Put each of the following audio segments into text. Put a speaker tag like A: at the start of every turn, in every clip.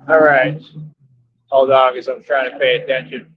A: All right. Hold on, because I'm trying to pay attention.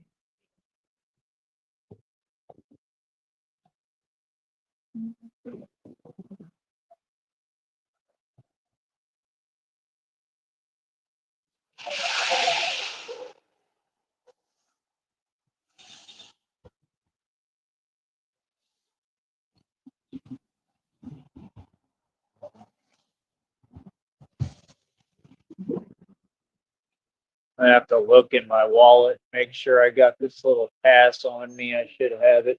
A: I have to look in my wallet, make sure I got this little pass on me. I should have it.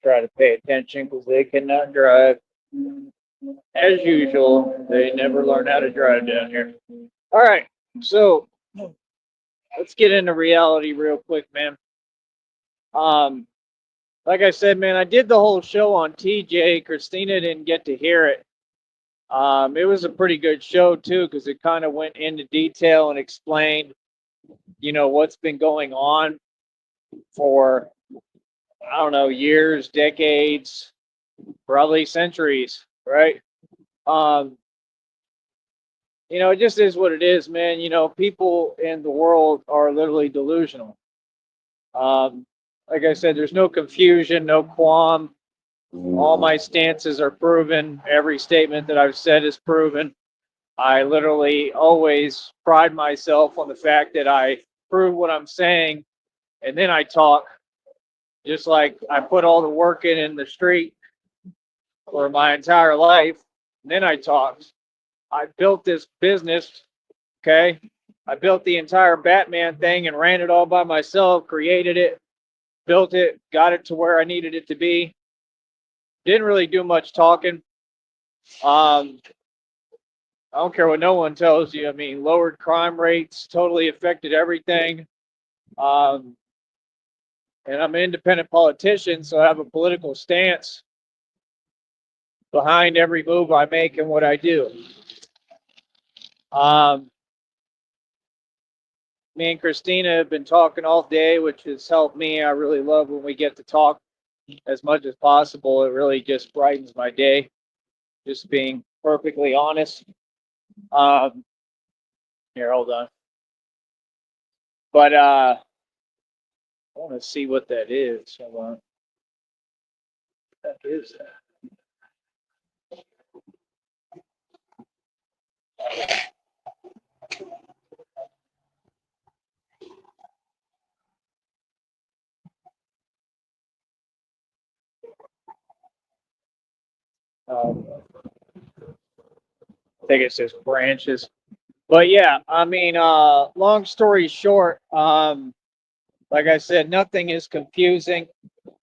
A: Try to pay attention because they cannot drive. As usual, they never learn how to drive down here. All right, so let's get into reality real quick, man. Um, like I said, man, I did the whole show on TJ. Christina didn't get to hear it. It was a pretty good show too because it kind of went into detail and explained, what's been going on for I don't know years, decades, probably centuries, right? Um, it just is what it is, man. People in the world are literally delusional. Um, like I said, there's no confusion, no qualm. All my stances are proven. Every statement that I've said is proven. I literally always pride myself on the fact that I prove what I'm saying and then I talk, just like I put all the work in the street for my entire life. And then I talked. I built this business, okay? I built the entire Batman thing and ran it all by myself, created it, built it, got it to where I needed it to be. Didn't really do much talking. Um, I don't care what no one tells you. I mean, lowered crime rates, totally affected everything. Um, and I'm an independent politician, so I have a political stance behind every move I make and what I do. Um, Me and Christina have been talking all day, which has helped me. I really love when we get to talk as much as possible. It really just brightens my day, just being perfectly honest. Um, Here, hold on. But I want to see what that is. Hold on. What is that? I think it says branches. But yeah, I mean, long story short, like I said, nothing is confusing.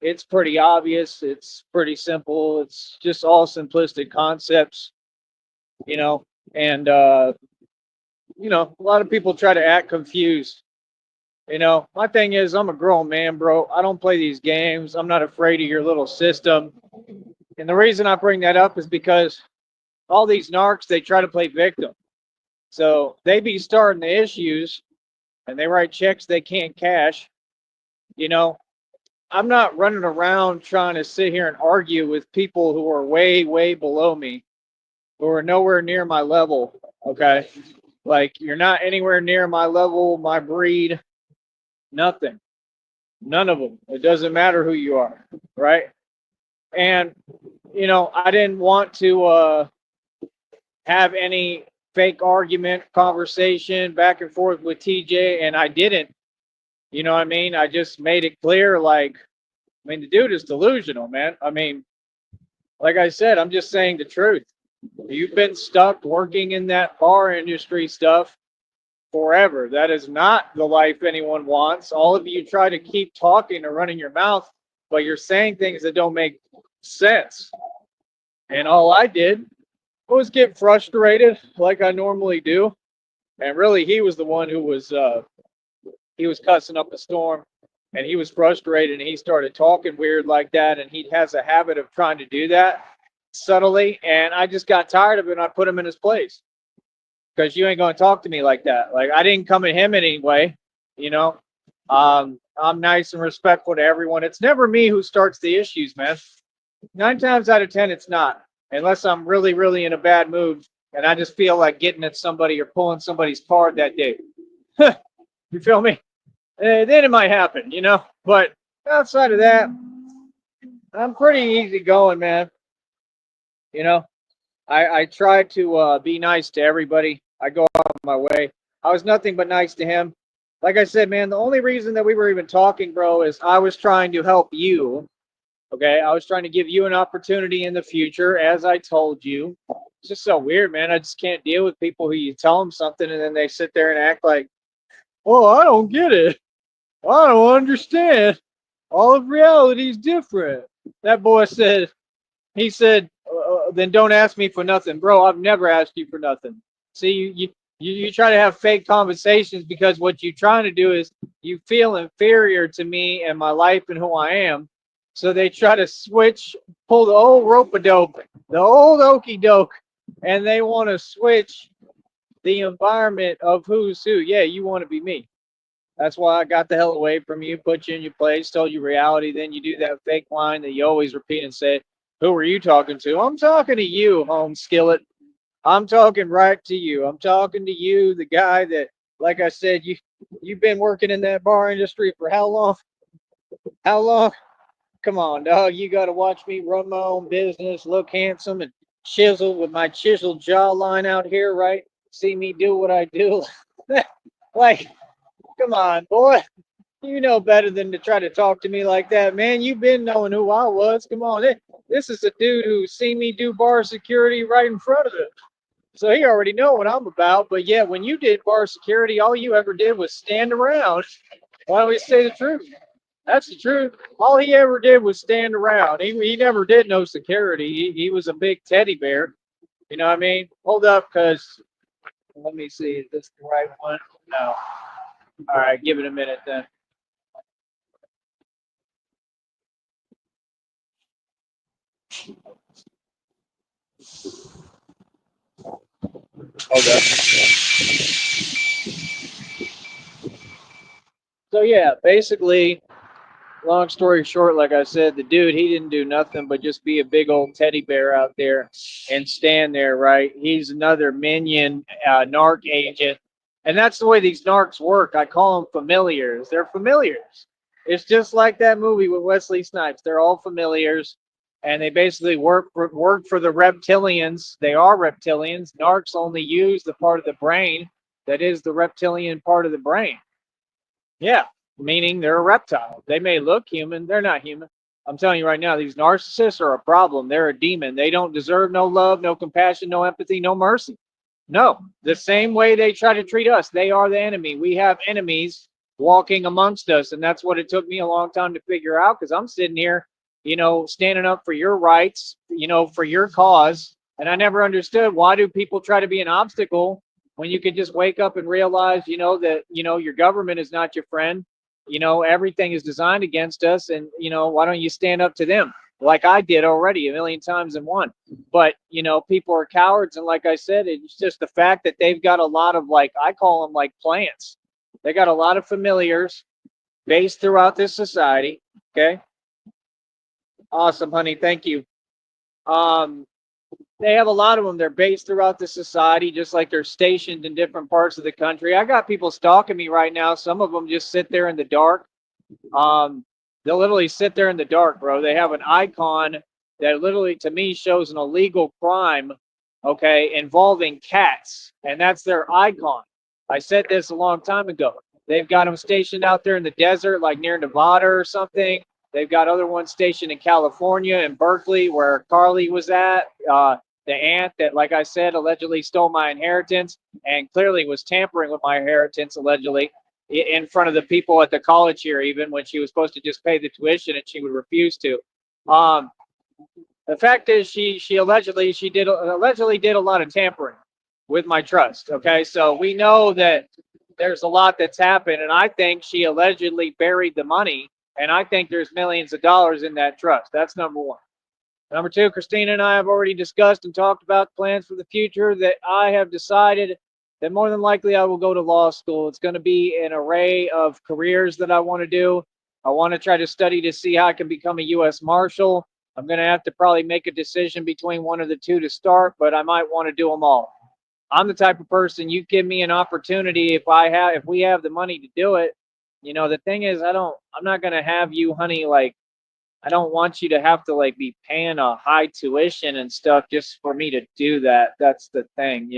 A: It's pretty obvious. It's pretty simple. It's just all simplistic concepts, you know. And a lot of people try to act confused. My thing is, I'm a grown man, bro. I don't play these games. I'm not afraid of your little system. And the reason I bring that up is because all these narcs, they try to play victim. So they be starting the issues and they write checks they can't cash. You know, I'm not running around trying to sit here and argue with people who are way, way below me, who are nowhere near my level. Okay. Like, you're not anywhere near my level, my breed, nothing. None of them. It doesn't matter who you are. Right. And, I didn't want to have any fake argument, conversation back and forth with TJ, and I didn't. You know what I mean? I just made it clear, like, I mean, the dude is delusional, man. I mean, like I said, I'm just saying the truth. You've been stuck working in that bar industry stuff forever. That is not the life anyone wants. All of you try to keep talking or running your mouth, but you're saying things that don't make sense. And all I did was get frustrated like I normally do. And really, he was the one who was cussing up a storm, and he was frustrated, and he started talking weird like that, and he has a habit of trying to do that subtly, and I just got tired of it, and I put him in his place because you ain't going to talk to me like that. Like, I didn't come at him anyway, you know. I'm nice and respectful to everyone. It's never me who starts the issues, man. 9 times out of 10, it's not, unless I'm really, really in a bad mood and I just feel like getting at somebody or pulling somebody's card that day. You feel me? Then it might happen, you know. But outside of that, I'm pretty easy going, man. You know, I try to be nice to everybody. I go out of my way. I was nothing but nice to him. Like I said, man, the only reason that we were even talking, bro, is I was trying to help you. Okay, I was trying to give you an opportunity in the future, as I told you. It's just so weird, man. I just can't deal with people who you tell them something and then they sit there and act like, "Oh, I don't get it. I don't understand. All of reality is different." That boy said, he said, then don't ask me for nothing. Bro, I've never asked you for nothing. See, you try to have fake conversations because what you're trying to do is you feel inferior to me and my life and who I am. So they try to switch, pull the old rope-a-dope, the old okey doke, and they want to switch the environment of who's who. Yeah, you want to be me. That's why I got the hell away from you, put you in your place, told you reality. Then you do that fake line that you always repeat and say, "Who are you talking to?" I'm talking to you, home skillet. I'm talking right to you. I'm talking to you, the guy that, like I said, you've been working in that bar industry for how long? How long? Come on, dog. You got to watch me run my own business, look handsome and chiseled with my chiseled jawline out here, right? See me do what I do. Like, come on, boy. You know better than to try to talk to me like that, man. You've been knowing who I was. Come on. This is a dude who's seen me do bar security right in front of him. So he already know what I'm about. But yeah, when you did bar security, all you ever did was stand around. Why don't we say the truth? That's the truth. All he ever did was stand around. He never did no security. He was a big teddy bear. You know what I mean? Hold up, because let me see. Is this the right one? No. All right, give it a minute then. Hold up. So yeah, basically, long story short, like I said, the dude, he didn't do nothing but just be a big old teddy bear out there and stand there, right? He's another minion, narc agent. And that's the way these narcs work. I call them familiars. They're familiars. It's just like that movie with Wesley Snipes. They're all familiars. And they basically work for the reptilians. They are reptilians. Narcs only use the part of the brain that is the reptilian part of the brain. Yeah, meaning they're a reptile. They may look human, they're not human. I'm telling you right now, these narcissists are a problem. They're a demon. They don't deserve no love, no compassion, no empathy, no mercy. No, the same way they try to treat us, they are the enemy. We have enemies walking amongst us, and that's what it took me a long time to figure out because I'm sitting here, standing up for your rights, for your cause, and I never understood why do people try to be an obstacle when you can just wake up and realize, that, your government is not your friend. Everything is designed against us. And, why don't you stand up to them like I did already a million times in one? But, people are cowards. And like I said, it's just the fact that they've got a lot of, like, I call them like plants. They got a lot of familiars based throughout this society. Okay. Awesome, honey. Thank you. Um, they have a lot of them. They're based throughout the society, just like they're stationed in different parts of the country. I got people stalking me right now. Some of them just sit there in the dark. Um, they'll literally sit there in the dark, bro. They have an icon that literally, to me, shows an illegal crime, okay, involving cats, and that's their icon. I said this a long time ago. They've got them stationed out there in the desert, like near Nevada or something. They've got other ones stationed in California and Berkeley, where Carly was at. The aunt that, like I said, allegedly stole my inheritance and clearly was tampering with my inheritance, allegedly, in front of the people at the college here, even when she was supposed to just pay the tuition and she would refuse to. Um, the fact is, she allegedly did a lot of tampering with my trust. Okay, so we know that there's a lot that's happened, and I think she allegedly buried the money, and I think there's millions of dollars in that trust. That's number one. Number two, Christina and I have already discussed and talked about plans for the future that I have decided that more than likely I will go to law school. It's going to be an array of careers that I want to do. I want to try to study to see how I can become a U.S. Marshal. I'm going to have to probably make a decision between one of the two to start, but I might want to do them all. I'm the type of person, you give me an opportunity, if we have the money to do it. The thing is, I'm not gonna have you, honey, like I don't want you to have to like be paying a high tuition and stuff just for me to do that. That's the thing,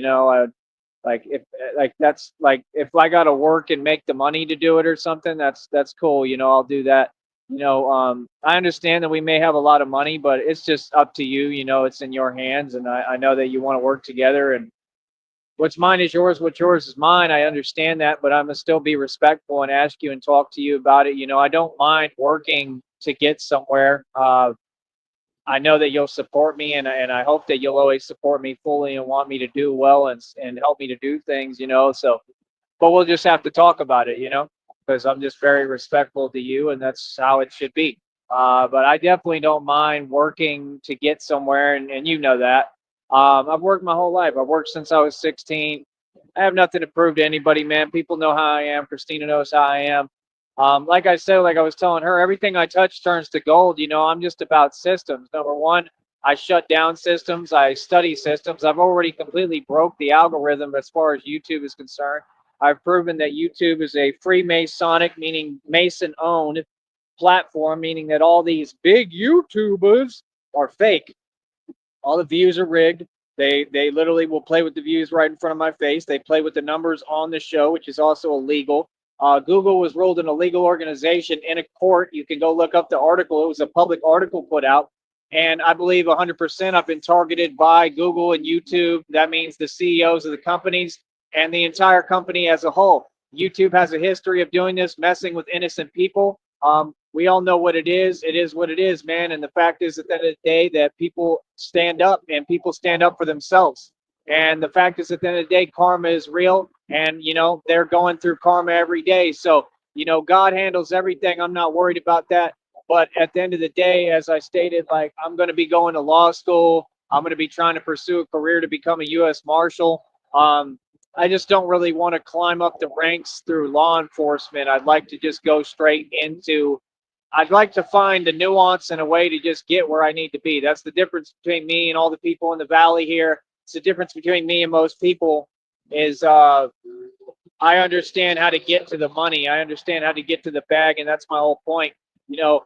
A: like if like that's like if I got to work and make the money to do it or something, that's cool. I'll do that. I understand that we may have a lot of money, but it's just up to you. It's in your hands, and I know that you want to work together, and what's mine is yours, what's yours is mine. I understand that, but I'm gonna still be respectful and ask you and talk to you about it. I don't mind working to get somewhere. I know that you'll support me, and I hope that you'll always support me fully and want me to do well and help me to do things. So, but we'll just have to talk about it. Because I'm just very respectful to you, and that's how it should be. But I definitely don't mind working to get somewhere, and you know that. I've worked my whole life. I've worked since I was 16. I have nothing to prove to anybody, man. People know how I am. Christina knows how I am. Like I said, like I was telling her, everything I touch turns to gold. I'm just about systems. Number one, I shut down systems. I study systems. I've already completely broke the algorithm as far as YouTube is concerned. I've proven that YouTube is a Freemasonic, meaning Mason owned platform, meaning that all these big YouTubers are fake. All the views are rigged. They literally will play with the views right in front of my face. They play with the numbers on the show, which is also illegal. Google was ruled an illegal organization in a court. You can go look up the article. It was a public article put out. And I believe 100% I've been targeted by Google and YouTube. That means the CEOs of the companies and the entire company as a whole. YouTube has a history of doing this, messing with innocent people. We all know what it is. It is what it is, man. And the fact is, at the end of the day, that people stand up and people stand up for themselves. And the fact is, at the end of the day, karma is real. And, they're going through karma every day. So, God handles everything. I'm not worried about that. But at the end of the day, as I stated, like, I'm going to be going to law school. I'm going to be trying to pursue a career to become a U.S. Marshal. I just don't really want to climb up the ranks through law enforcement. I'd like to just go straight into I'd like to find the nuance and a way to just get where I need to be. That's the difference between me and all the people in the valley here. It's the difference between me and most people is I understand how to get to the money. I understand how to get to the bag, and that's my whole point. You know,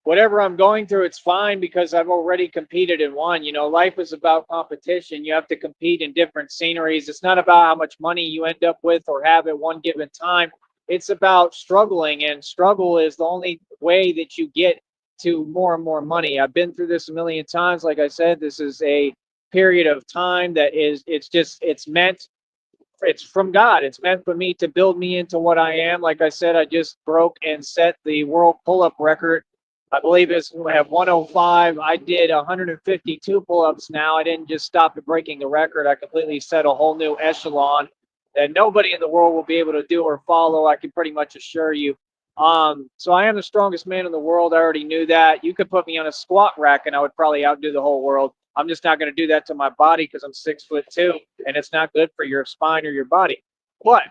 A: whatever I'm going through, it's fine because I've already competed and won. Life is about competition. You have to compete in different sceneries. It's not about how much money you end up with or have at one given time. It's about struggling, and struggle is the only way that you get to more and more money. I've been through this a million times. Like I said, this is a period of time that it's from God. It's meant for me to build me into what I am. Like I said, I just broke and set the world pull-up record. I believe it's I have 105. I did 152 pull-ups now. I didn't just stop at breaking the record. I completely set a whole new echelon that nobody in the world will be able to do or follow. I can pretty much assure you. So I am the strongest man in the world. I already knew that. You could put me on a squat rack and I would probably outdo the whole world. I'm just not going to do that to my body because I'm 6'2", and it's not good for your spine or your body. But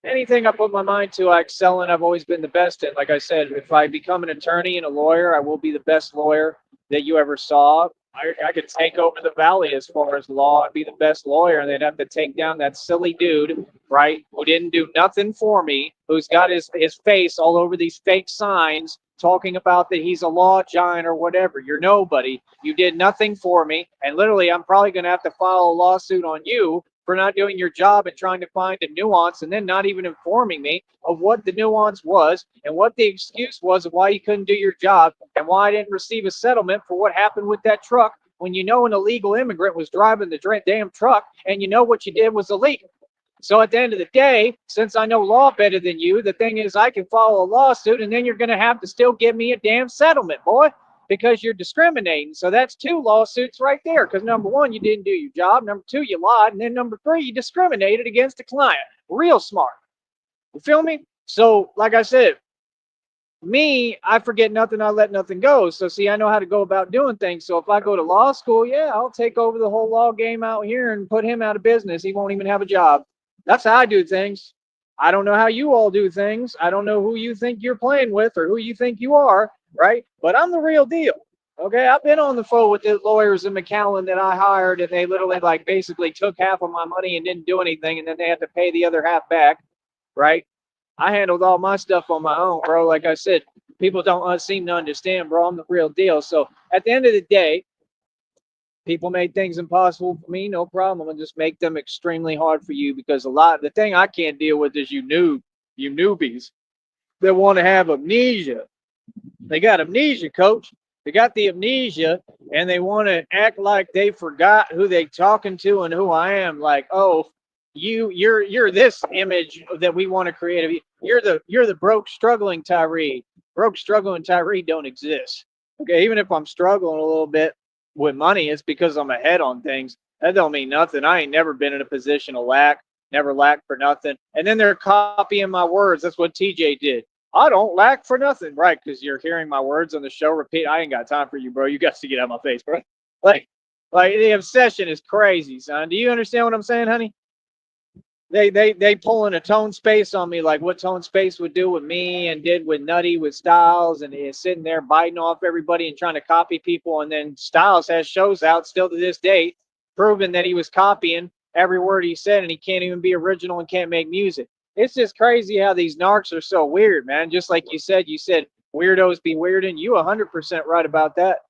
A: anything I put my mind to, I excel in. I've always been the best in. Like I said, if I become an attorney and a lawyer, I will be the best lawyer that you ever saw. I could take over the valley as far as law. I'd be the best lawyer, and they'd have to take down that silly dude, right, who didn't do nothing for me, who's got his face all over these fake signs talking about that he's a law giant or whatever. You're nobody. You did nothing for me. And literally, I'm probably going to have to file a lawsuit on you for not doing your job and trying to find a nuance and then not even informing me of what the nuance was and what the excuse was of why you couldn't do your job and why I didn't receive a settlement for what happened with that truck when an illegal immigrant was driving the damn truck and what you did was illegal. So at the end of the day, since I know law better than you, the thing is I can file a lawsuit and then you're going to have to still give me a damn settlement, boy, because you're discriminating. So that's two lawsuits right there. Because number one, you didn't do your job. Number two, you lied. And then number three, you discriminated against a client. Real smart. You feel me? So like I said, me, I forget nothing, I let nothing go. So see, I know how to go about doing things. So if I go to law school, yeah, I'll take over the whole law game out here and put him out of business. He won't even have a job. That's how I do things. I don't know how you all do things. I don't know who you think you're playing with or who you think you are, right? But I'm the real deal. Okay, I've been on the phone with the lawyers in McAllen that I hired, and they literally like basically took half of my money and didn't do anything, and then they had to pay the other half back, right? I handled all my stuff on my own, bro. Like I said, people don't seem to understand, bro. I'm the real deal. So at the end of the day, people made things impossible for me. No problem. I'm gonna just make them extremely hard for you because the thing I can't deal with is you newbies that want to have amnesia. They got amnesia, coach. They got the amnesia, and they want to act like they forgot who they talking to and who I am. Like, oh, you're this image that we want to create of you. You're the broke, struggling Tyree. Broke, struggling Tyree don't exist. Okay, even if I'm struggling a little bit with money, it's because I'm ahead on things. That don't mean nothing. I ain't never been in a position of lack. Never lacked for nothing. And then they're copying my words. That's what TJ did. I don't lack for nothing, right? Because you're hearing my words on the show repeat. I ain't got time for you, bro. You got to get out of my face, bro. Like, like the obsession is crazy, son. Do you understand what I'm saying, honey? They pulling a tone space on me, like what tone space would do with me and did with Nutty with Styles, and is sitting there biting off everybody and trying to copy people. And then Styles has shows out still to this day, proving that he was copying every word he said, and he can't even be original and can't make music. It's just crazy how these narcs are so weird, man. Just like you said weirdos be weird, and you 100% right about that.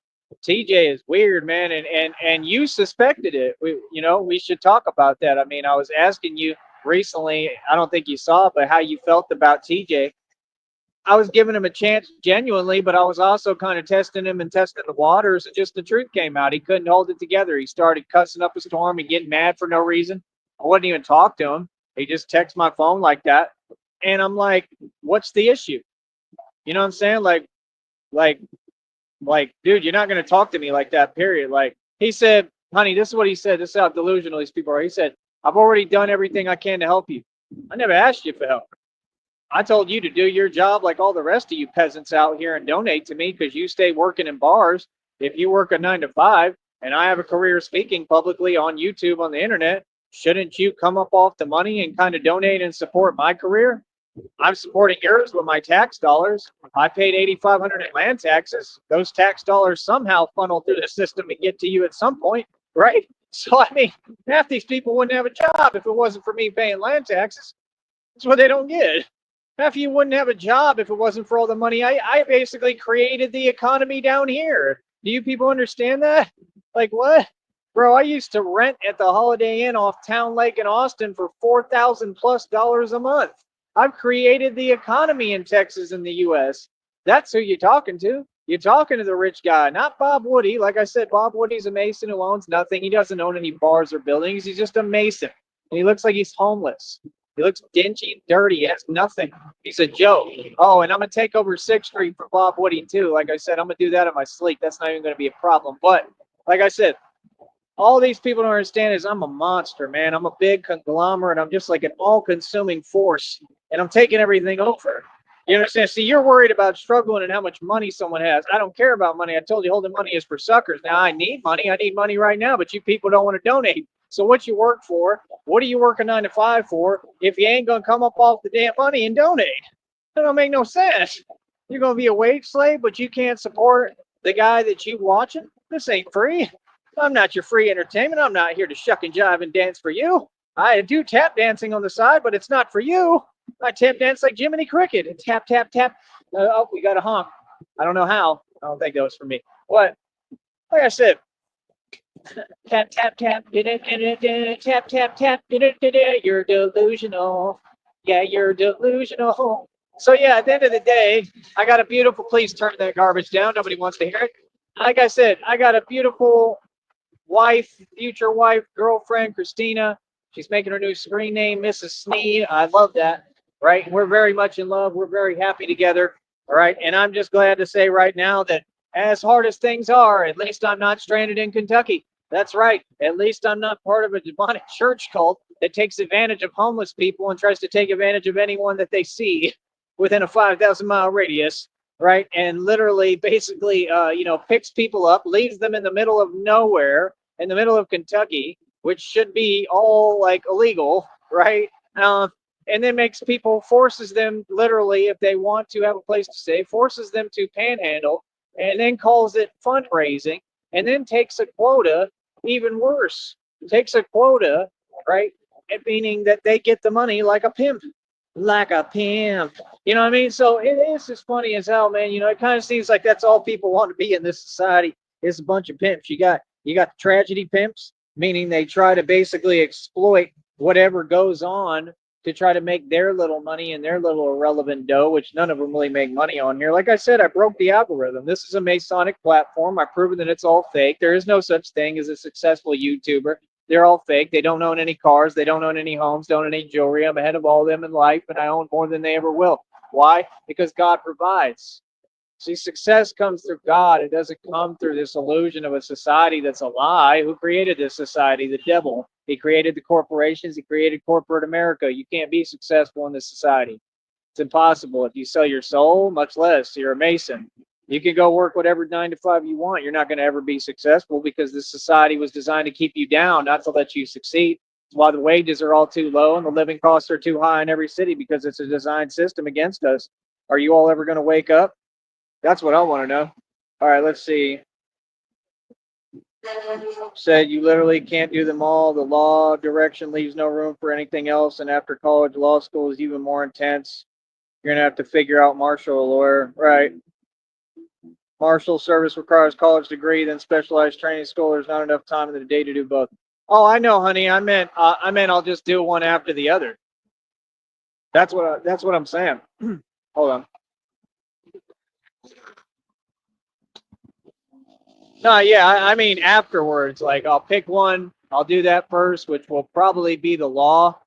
A: TJ is weird, man, and you suspected it. We should talk about that. I mean, I was asking you recently. I don't think you saw it, but how you felt about TJ. I was giving him a chance genuinely, but I was also kind of testing him and testing the waters. And just the truth came out. He couldn't hold it together. He started cussing up a storm and getting mad for no reason. I wouldn't even talk to him. He just texts my phone like that, and I'm like, "What's the issue?" You know what I'm saying? Like, dude, you're not going to talk to me like that, period. Like, he said, honey, this is what he said. This is how delusional these people are. He said, I've already done everything I can to help you. I never asked you for help. I told you to do your job like all the rest of you peasants out here and donate to me because you stay working in bars. If you work a 9 to 5 and I have a career speaking publicly on YouTube, on the internet, shouldn't you come up off the money and kind of donate and support my career? I'm supporting yours with my tax dollars. I paid 8,500 in land taxes. Those tax dollars somehow funnel through the system and get to you at some point, right? So I mean, half these people wouldn't have a job if it wasn't for me paying land taxes. That's what they don't get. Half of you wouldn't have a job if it wasn't for all the money. I basically created the economy down here. Do you people understand that? Like what? Bro, I used to rent at the Holiday Inn off Town Lake in Austin for $4,000+ a month. I've created the economy in Texas and the US. That's who you're talking to. You're talking to the rich guy, not Bob Woody. Like I said, Bob Woody's a mason who owns nothing. He doesn't own any bars or buildings. He's just a mason. And he looks like he's homeless. He looks dingy and dirty. He has nothing. He's a joke. Oh, and I'm going to take over 6th Street for Bob Woody, too. Like I said, I'm going to do that in my sleep. That's not even going to be a problem. But like I said, all these people don't understand is I'm a monster, man. I'm a big conglomerate. I'm just like an all-consuming force, and I'm taking everything over. You understand? See, you're worried about struggling and how much money someone has. I don't care about money. I told you holding money is for suckers. Now I need money. I need money right now, but you people don't want to donate. So what you work for? What are you working 9 to 5 for if you ain't gonna come up off the damn money and donate? That don't make no sense. You're gonna be a wage slave, but you can't support the guy that you watching. This ain't free. I'm not your free entertainment. I'm not here to shuck and jive and dance for you. I do tap dancing on the side, but it's not for you. I tap dance like Jiminy Cricket and tap, tap, tap. Oh, we got a honk. I don't know how. I don't think that was for me. What? Like I said, tap, tap, tap, tap, tap, tap, you're delusional. Yeah, you're delusional. So yeah, at the end of the day, I got a beautiful, please turn that garbage down. Nobody wants to hear it. Like I said, I got a beautiful wife, future wife, girlfriend, Christina. She's making her new screen name, Mrs. Sneed. I love that. Right? We're very much in love. We're very happy together. All right. And I'm just glad to say right now that as hard as things are, at least I'm not stranded in Kentucky. That's right. At least I'm not part of a demonic church cult that takes advantage of homeless people and tries to take advantage of anyone that they see within a 5,000-mile radius, right? And literally, basically, picks people up, leaves them in the middle of nowhere, in the middle of Kentucky, which should be all like illegal, right? And then forces them literally, if they want to have a place to stay, forces them to panhandle and then calls it fundraising, and then takes a quota, even worse, takes a quota, right? Meaning that they get the money like a pimp, like a pimp. You know what I mean? So it is just funny as hell, man. You know, it kind of seems like that's all people want to be in this society is a bunch of pimps. You got the tragedy pimps, meaning they try to basically exploit whatever goes on to try to make their little money and their little irrelevant dough, which none of them really make money on here. Like I said, I broke the algorithm. This is a Masonic platform. I've proven that it's all fake. There is no such thing as a successful YouTuber. They're all fake. They don't own any cars. They don't own any homes. Don't own any jewelry. I'm ahead of all of them in life, and I own more than they ever will. Why? Because God provides. See, success comes through God. It doesn't come through this illusion of a society that's a lie. Who created this society? The devil. He created the corporations. He created corporate America. You can't be successful in this society. It's impossible. If you sell your soul, much less. You're a Mason. You can go work whatever 9 to 5 you want. You're not going to ever be successful because this society was designed to keep you down, not to let you succeed. That's why the wages are all too low and the living costs are too high in every city because it's a designed system against us. Are you all ever going to wake up? That's what I want to know. All right, let's see. Said you literally can't do them all. The law direction leaves no room for anything else. And after college, law school is even more intense. You're going to have to figure out marshal a lawyer. Right. Marshal service requires college degree, then specialized training school. There's not enough time in the day to do both. Oh, I know, honey. I meant I'll just do one after the other. That's what I'm saying. Hold on. No, yeah, I mean afterwards. Like I'll pick one. I'll do that first, which will probably be the law,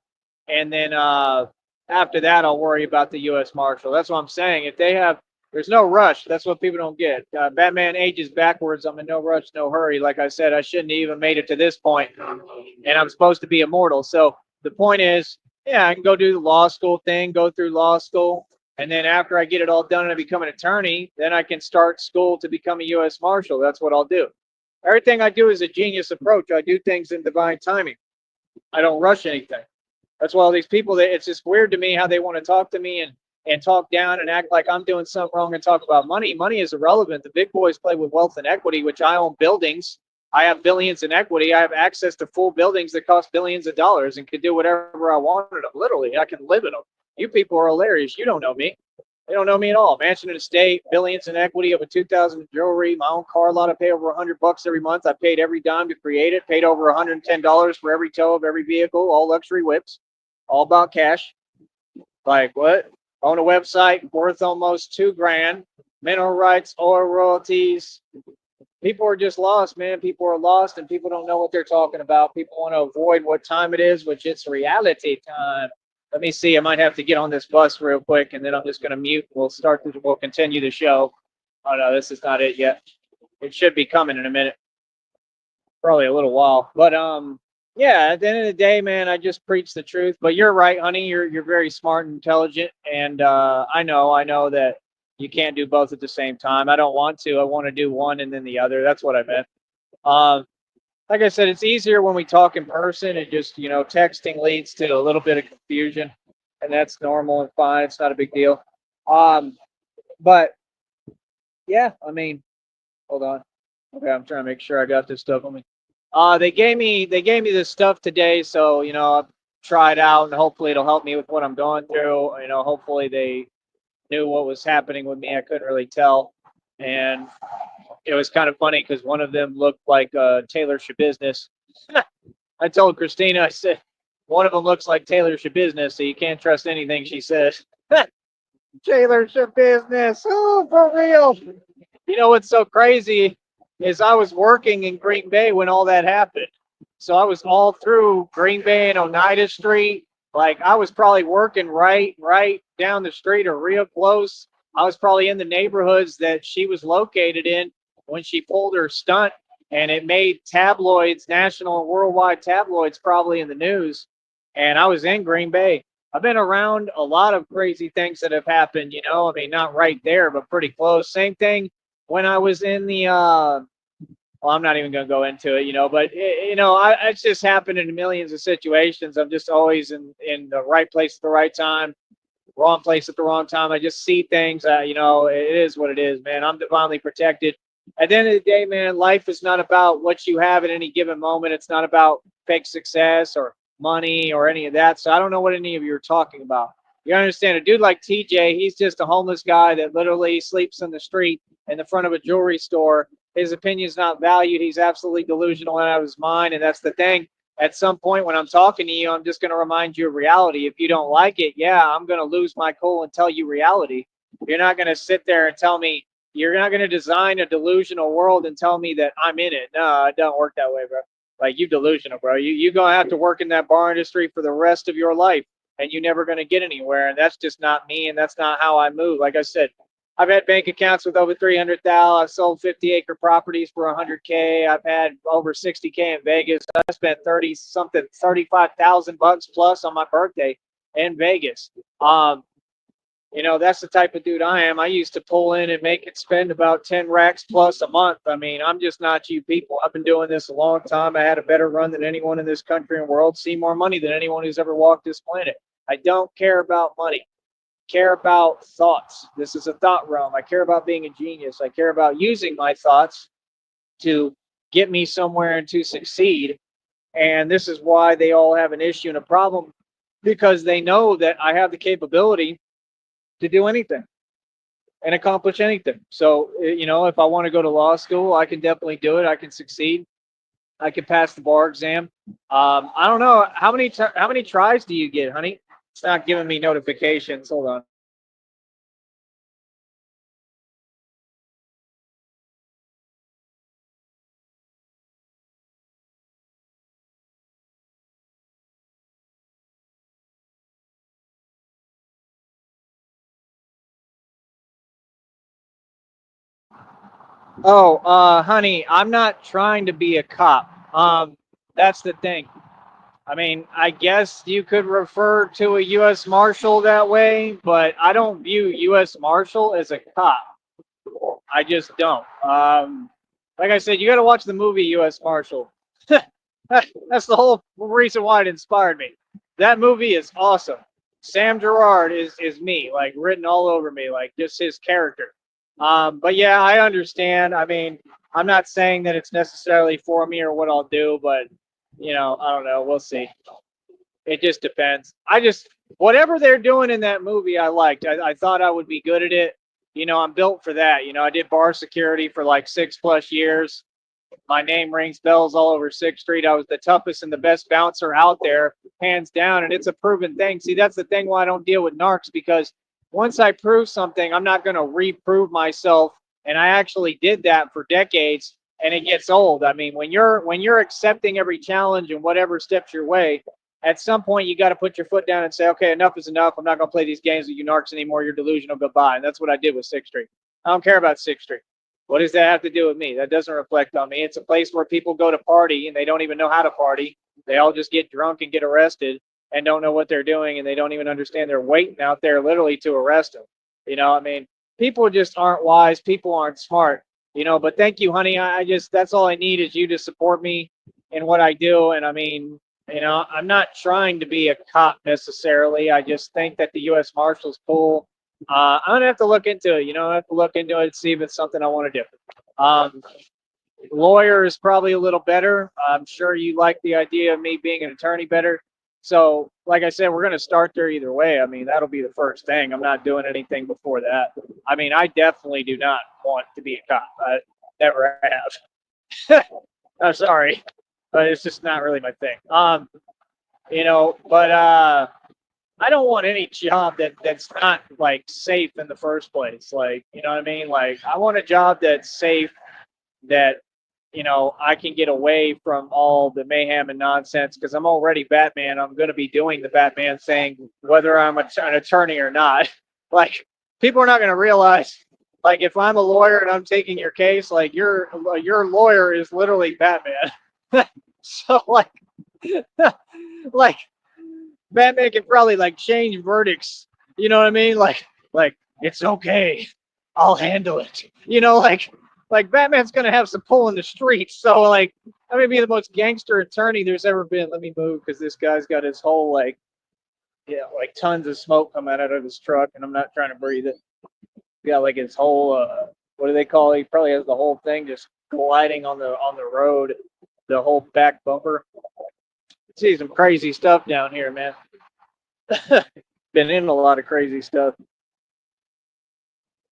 A: and then after that, I'll worry about the U.S. Marshal. That's what I'm saying. If they have, there's no rush. That's what people don't get. Batman ages backwards. I'm in no rush, no hurry. Like I said, I shouldn't have even made it to this point, and I'm supposed to be immortal. So the point is, yeah, I can go do the law school thing, go through law school, and then after I get it all done and I become an attorney, then I can start school to become a U.S. Marshal. That's what I'll do. Everything I do is a genius approach. I do things in divine timing. I don't rush anything. That's why all these people that it's just weird to me how they want to talk to me and talk down and act like I'm doing something wrong and talk about money. Money is irrelevant. The big boys play with wealth and equity, which I own buildings. I have billions in equity. I have access to full buildings that cost billions of dollars and can do whatever I wanted them. Literally, I can live in them. You people are hilarious. You don't know me. They don't know me at all. Mansion and estate, billions in equity, over 2,000 jewelry, my own car lot. I pay over $100 every month. I paid every dime to create it. Paid over $110 for every tow of every vehicle. All luxury whips. All about cash. Like what? Own a website worth almost $2,000. Mineral rights, oil royalties. People are just lost, man. People are lost and people don't know what they're talking about. People want to avoid what time it is, which it's reality time. Let me see. I might have to get on this bus real quick and then I'm just going to mute. We'll continue the show. Oh no, this is not it yet. It should be coming in a minute. Probably a little while. But yeah, at the end of the day, man, I just preach the truth. But you're right, honey. You're very smart and intelligent, and I know that you can't do both at the same time. I don't want to. I want to do one and then the other. That's what I meant. Um, like I said, it's easier when we talk in person. And just texting leads to a little bit of confusion, and that's normal and fine. It's not a big deal. Um, but yeah, I mean, hold on. Okay, I'm trying to make sure I got this stuff on me. They gave me this stuff today, so I've tried out and hopefully it'll help me with what I'm going through. Hopefully they knew what was happening with me. I couldn't really tell, and it was kind of funny because one of them looked like Taylor Shabusiness. I told Christina, I said one of them looks like Taylor Shabusiness, so you can't trust anything she says. Taylor Shabusiness, oh for real. What's so crazy is I was working in Green Bay when all that happened. So I was all through Green Bay and Oneida Street. Like I was probably working right down the street or real close. I was probably in the neighborhoods that she was located in when she pulled her stunt, and it made tabloids, national and worldwide tabloids, probably in the news. And I was in Green Bay. I've been around a lot of crazy things that have happened, I mean, not right there, but pretty close. Same thing when I was in the well, I'm not even going to go into it, but it's just happened in millions of situations. I'm just always in the right place at the right time. wrong place at the wrong time. I just see things. You know, it is what it is, man. I'm divinely protected. At the end of the day, man, life is not about what you have at any given moment. It's not about fake success or money or any of that. So I don't know what any of you are talking about. You understand? A dude like TJ, he's just a homeless guy that literally sleeps in the street in the front of a jewelry store. His opinion's not valued. He's absolutely delusional and out of his mind. And that's the thing. At some point when I'm talking to you, I'm just going to remind you of reality. If you don't like it, yeah, I'm going to lose my cool and tell you reality. You're not going to sit there and tell me, you're not going to design a delusional world and tell me that I'm in it. No, it don't work that way, bro. Like, you delusional, bro. You're going to have to work in that bar industry for the rest of your life, and you're never going to get anywhere. And that's just not me, and that's not how I move. Like I said, I've had bank accounts with over 300,000. I've sold 50-acre properties for 100K. I've had over 60K in Vegas. I spent 30 something, 35,000 bucks plus on my birthday in Vegas. You know, that's the type of dude I am. I used to pull in and make it spend about 10 racks plus a month. I mean, I'm just not you people. I've been doing this a long time. I had a better run than anyone in this country and world, see more money than anyone who's ever walked this planet. I don't care about money. Care about thoughts. This is a thought realm. I care about being a genius. I care about using my thoughts to get me somewhere and to succeed. And this is why they all have an issue and a problem, because they know that I have the capability to do anything and accomplish anything. So, you know, if I want to go to law school, I can definitely do it. I can succeed. I can pass the bar exam. I don't know how many tries do you get, honey? It's not giving me notifications. Hold on. Oh, honey, I'm not trying to be a cop. That's the thing. I mean, I guess you could refer to a U.S. Marshal that way, but I don't view U.S. Marshal as a cop. I just don't. Like I said, you got to watch the movie U.S. Marshal. That's the whole reason why it inspired me. That movie is awesome. Sam Gerard is me, like written all over me, like just his character. But yeah, I understand. I mean, I'm not saying that it's necessarily for me or what I'll do, but you know, I don't know. We'll see. It just depends. I just whatever they're doing in that movie, I liked. I thought I would be good at it. You know, I'm built for that. You know, I did bar security for like 6+ years. My name rings bells all over 6th Street. I was the toughest and the best bouncer out there, hands down, and it's a proven thing. See, that's the thing why I don't deal with narcs, because once I prove something, I'm not going to reprove myself, and I actually did that for decades, and it gets old. I mean, when you're accepting every challenge and whatever steps your way, at some point you got to put your foot down and say, okay, enough is enough. I'm not going to play these games with you narcs anymore. You're delusional. Goodbye. And that's what I did with 6th Street. I don't care about 6th Street. What does that have to do with me? That doesn't reflect on me. It's a place where people go to party and they don't even know how to party. They all just get drunk and get arrested and don't know what they're doing, and they don't even understand they're waiting out there literally to arrest them. You know, I mean, people just aren't wise. People aren't smart. You know, but thank you, honey. I just that's all I need is you to support me in what I do. And I mean, you know, I'm not trying to be a cop necessarily. I just think that the U.S. Marshal's cool. I'm gonna have to look into it. You know, I have to look into it and see if it's something I want to do. Um, Lawyer is probably a little better. I'm sure you like the idea of me being an attorney better. So, like I said, we're gonna start there either way. I mean, that'll be the first thing. I'm not doing anything before that. I mean, I definitely do not want to be a cop. I never have. I'm sorry, but it's just not really my thing. You know, but I don't want any job that's not like safe in the first place. Like, you know what I mean? Like, I want a job that's safe, that you know I can get away from all the mayhem and nonsense, because I'm already Batman. I'm going to be doing the Batman thing whether I'm an attorney or not. Like, people are not going to realize, like, if I'm a lawyer and I'm taking your case, like your lawyer is literally Batman. So like like Batman can probably like change verdicts. You know what I mean? Like it's okay. I'll handle it. You know, like Batman's gonna have some pull in the streets. So like I'm gonna be the most gangster attorney there's ever been. Let me move because this guy's got his whole like Yeah, like tons of smoke coming out of his truck, and I'm not trying to breathe it. He got like his whole what do they call it? He probably has the whole thing just gliding on the road, the whole back bumper. See some crazy stuff down here, man. Been in a lot of crazy stuff.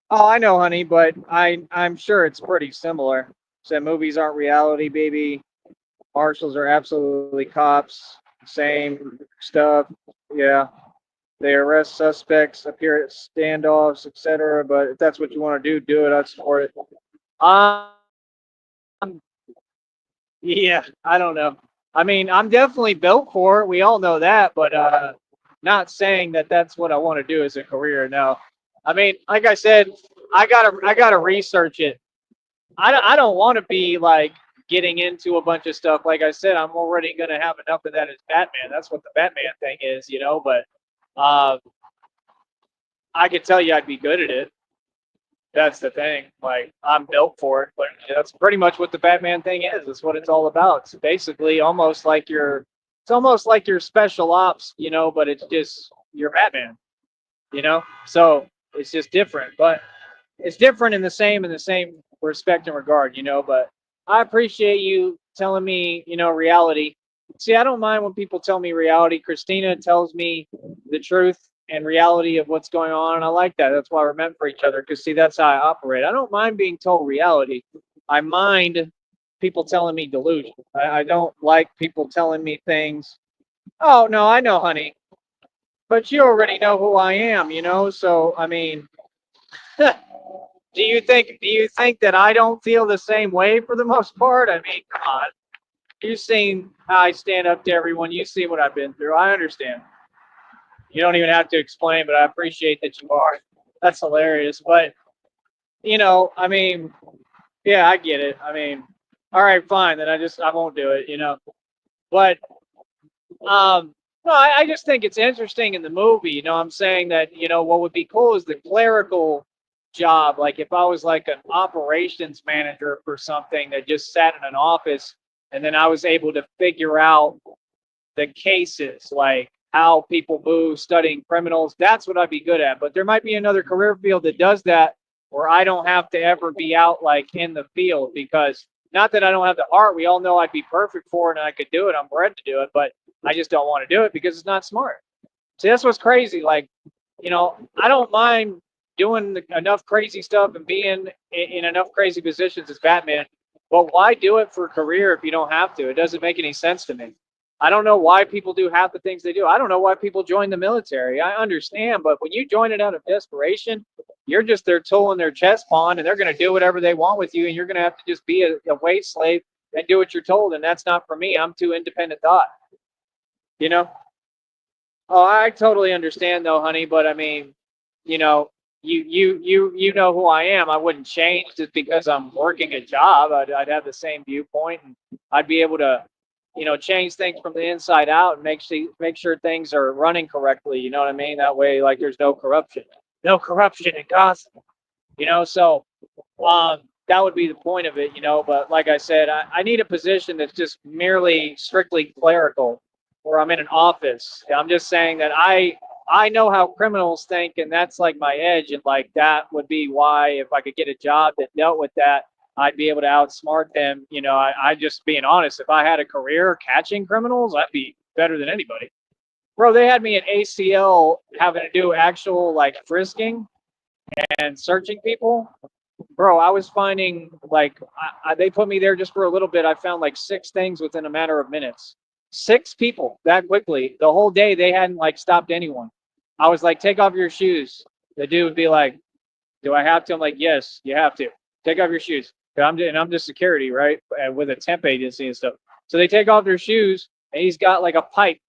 A: Oh, I know, honey, but I'm sure it's pretty similar. Said movies aren't reality, baby. Marshals are absolutely cops. Same stuff. Yeah. They arrest suspects, appear at standoffs, etc. But if that's what you want to do it. I support it. Um, yeah, I don't know. I mean, I'm definitely built for it. We all know that, but not saying that that's what I want to do as a career. No, I mean, like I said, I gotta research it. I don't want to be like getting into a bunch of stuff. Like I said, I'm already gonna have enough of that as Batman. That's what the Batman thing is, you know. But uh, I could tell you I'd be good at it. That's the thing. Like I'm built for it, but that's pretty much what the Batman thing is. It's what it's all about. It's basically almost like it's almost like your special ops, you know, but it's just you're Batman, you know. So it's just different, but it's different in the same respect and regard, you know. But I appreciate you telling me, you know, reality. See, I don't mind when people tell me reality. Christina tells me the truth and reality of what's going on, and I like that. That's why we're meant for each other. Because see, that's how I operate. I don't mind being told reality. I mind people telling me delusion. I don't like people telling me things. Oh no, I know, honey, but you already know who I am, you know. So I mean, do you think that I don't feel the same way for the most part? I mean, come on. You've seen how I stand up to everyone. You see what I've been through. I understand. You don't even have to explain, but I appreciate that you are. That's hilarious. But you know, I mean, yeah, I get it. I mean, all right, fine. Then I won't do it. You know, but no, I just think it's interesting in the movie. You know, I'm saying that, you know, what would be cool is the clerical job. Like if I was like an operations manager for something that just sat in an office and then I was able to figure out the cases, like how people move, studying criminals. That's what I'd be good at. But there might be another career field that does that where I don't have to ever be out like in the field because not that I don't have the heart. We all know I'd be perfect for it and I could do it. I'm bred to do it, but I just don't want to do it because it's not smart. See, that's what's crazy. Like, you know, I don't mind doing enough crazy stuff and being in enough crazy positions as Batman, but why do it for a career if you don't have to? It doesn't make any sense to me. I don't know why people do half the things they do. I don't know why people join the military. I understand, but when you join it out of desperation, you're just their tool in their chess pawn, and they're going to do whatever they want with you, and you're going to have to just be a wage slave and do what you're told. And that's not for me. I'm too independent thought, you know? Oh, I totally understand though, honey, but I mean, you know, you know who I am. I wouldn't change just because I'm working a job. I'd have the same viewpoint, and I'd be able to, you know, change things from the inside out and make sure things are running correctly. You know what I mean? That way, like, there's no corruption in Gotham. You know, so that would be the point of it, you know. But like I said, I need a position that's just merely strictly clerical, where I'm in an office. I'm just saying that I know how criminals think, and that's like my edge, and like that would be why if I could get a job that dealt with that, I'd be able to outsmart them. You know, I just being honest, if I had a career catching criminals, I'd be better than anybody. Bro, they had me at ACL having to do actual like frisking and searching people. Bro, I was finding like they put me there just for a little bit. I found like six things within a matter of minutes. Six people that quickly. The whole day they hadn't like stopped anyone. I was like, take off your shoes. The dude would be like, do I have to? I'm like, yes, you have to. Take off your shoes. I'm just security, right? And with a temp agency and stuff. So they take off their shoes and he's got like a pipe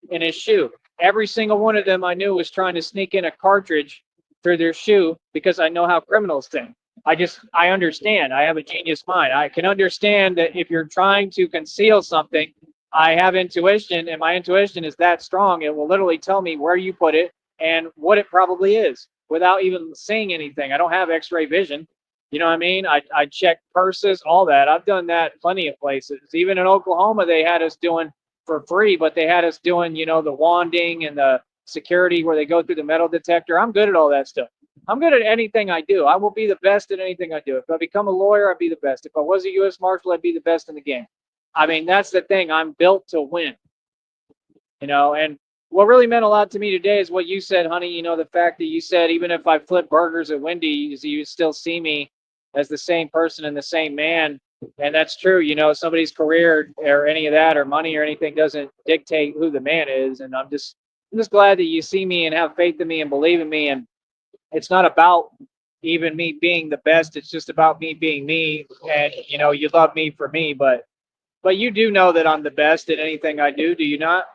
A: in his shoe. Every single one of them I knew was trying to sneak in a cartridge through their shoe because I know how criminals think. I understand. I have a genius mind. I can understand that if you're trying to conceal something, I have intuition, and my intuition is that strong. It will literally tell me where you put it and what it probably is without even seeing anything. I don't have X-ray vision. You know what I mean? I check purses, all that. I've done that plenty of places. Even in Oklahoma, they had us doing for free, but they had us doing, you know, the wanding and security where they go through the metal detector. I'm good at all that stuff. I'm good at anything I do. I will be the best at anything I do. If I become a lawyer, I'd be the best. If I was a U.S. Marshal, I'd be the best in the game. I mean, that's the thing. I'm built to win, and what really meant a lot to me today is what you said, honey. The fact that you said, even if I flip burgers at Wendy's, you still see me as the same person and the same man. And that's true. Somebody's career or any of that or money or anything doesn't dictate who the man is. And I'm just glad that you see me and have faith in me and believe in me. And it's not about even me being the best. It's just about me being me. And you love me for me, but you do know that I'm the best at anything I do. Do you not?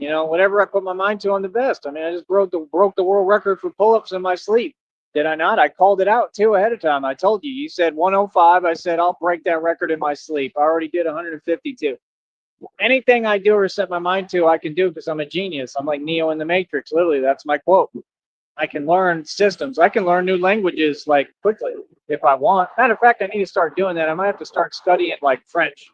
A: Whatever I put my mind to, I'm the best. I mean, I just broke the world record for pull-ups in my sleep. Did I not? I called it out too ahead of time. I told you. You said 105. I said I'll break that record in my sleep. I already did 152. Anything I do or set my mind to, I can do because I'm a genius. I'm like Neo in the Matrix. Literally, that's my quote. I can learn systems. I can learn new languages like quickly if I want. Matter of fact, I need to start doing that. I might have to start studying like French.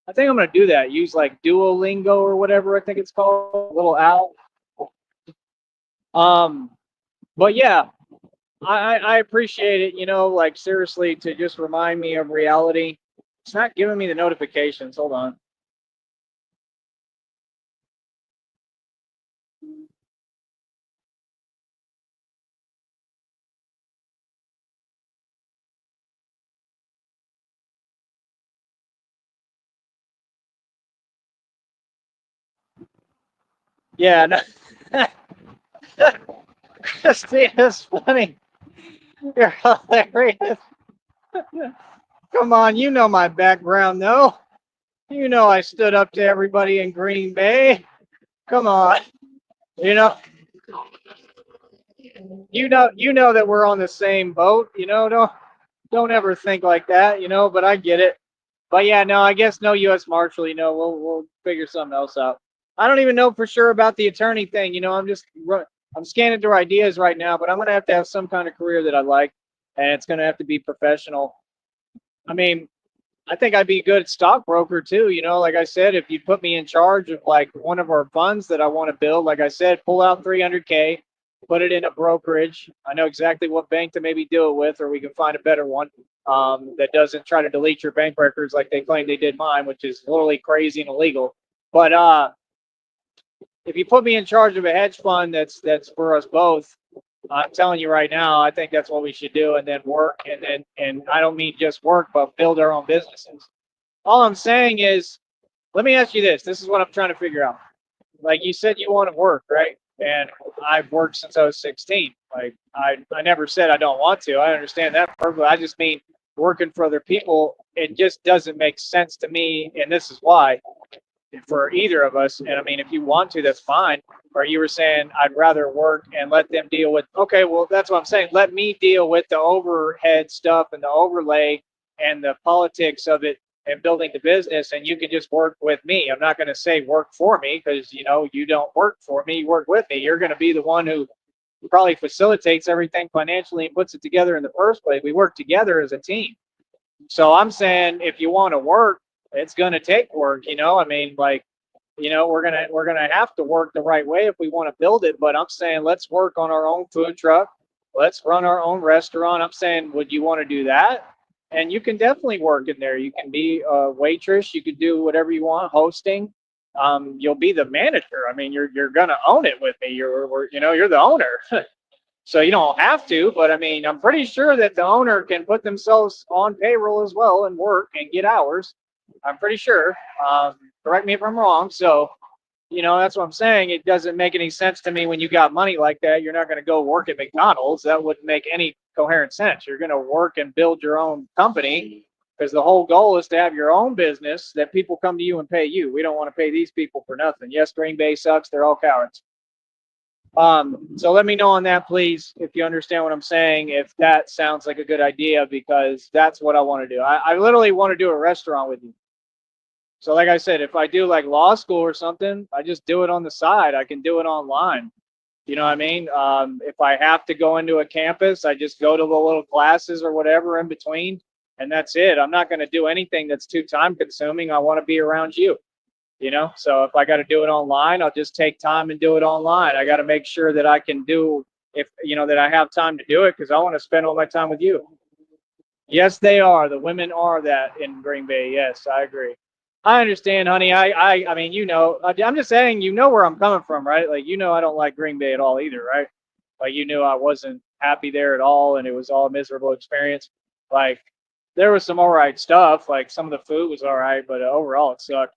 A: I think I'm going to do that. Use like Duolingo or whatever I think it's called, little owl. Um, but yeah, I appreciate it. Like seriously, to just remind me of reality. It's not giving me the notifications. Hold on. Yeah, no. Christina's funny. You're hilarious. Come on, you know my background, though. You know I stood up to everybody in Green Bay. Come on. You know, you know that we're on the same boat. Don't ever think like that. But I get it. But yeah, no, I guess no U.S. Marshal. We'll figure something else out. I don't even know for sure about the attorney thing. I'm scanning through ideas right now, but I'm gonna have to have some kind of career that I like, and it's gonna have to be professional. I mean, I think I'd be a good stockbroker too. Like I said, if you put me in charge of like one of our funds that I want to build, like I said, pull out 300K, put it in a brokerage. I know exactly what bank to maybe do it with, or we can find a better one that doesn't try to delete your bank records like they claim they did mine, which is literally crazy and illegal. But if you put me in charge of a hedge fund that's for us both, I'm telling you right now, I think that's what we should do, and then work, and I don't mean just work, but build our own businesses. All I'm saying is, let me ask you this. This is what I'm trying to figure out. Like you said, you want to work, right? And I've worked since I was 16. Like I never said I don't want to. I understand that perfectly. I just mean working for other people. It just doesn't make sense to me, and this is why for either of us. And I mean, if you want to, that's fine. Or you were saying I'd rather work and let them deal with. Okay, well that's what I'm saying. Let me deal with the overhead stuff and the overlay and the politics of it and building the business, and you can just work with me. I'm not going to say work for me because you don't work for me. You work with me. You're going to be the one who probably facilitates everything financially and puts it together in the first place. We work together as a team. So I'm saying if you want to work, it's going to take work. I mean, like, we're gonna have to work the right way if we want to build it. But I'm saying let's work on our own food truck. Let's run our own restaurant. I'm saying, would you want to do that? And you can definitely work in there. You can be a waitress. You could do whatever you want, hosting. You'll be the manager. I mean, you're gonna own it with me. You're the owner. So you don't have to, but I mean, I'm pretty sure that the owner can put themselves on payroll as well and work and get hours. I'm pretty sure. Correct me if I'm wrong. So, that's what I'm saying. It doesn't make any sense to me when you got money like that. You're not going to go work at McDonald's. That wouldn't make any coherent sense. You're going to work and build your own company because the whole goal is to have your own business that people come to you and pay you. We don't want to pay these people for nothing. Yes, Green Bay sucks. They're all cowards. So let me know on that, please, if you understand what I'm saying, if that sounds like a good idea, because that's what I want to do. I literally want to do a restaurant with you. So like I said, if I do like law school or something, I just do it on the side. I can do it online. You know what I mean? If I have to go into a campus, I just go to the little classes or whatever in between, and that's it. I'm not going to do anything that's too time consuming. I want to be around you. you know. So if I got to do it online, I'll just take time and do it online. I got to make sure that I can do, if you know, that I have time to do it, because I want to spend all my time with you. Yes, they are. The women are that in Green Bay. Yes, I agree. I understand, honey. I mean, you know, I'm just saying, you know where I'm coming from, right? Like, you know, I don't like Green Bay at all either, right? Like, you knew I wasn't happy there at all, and it was all a miserable experience. Like, there was some all right stuff. Like, some of the food was all right, but overall, it sucked.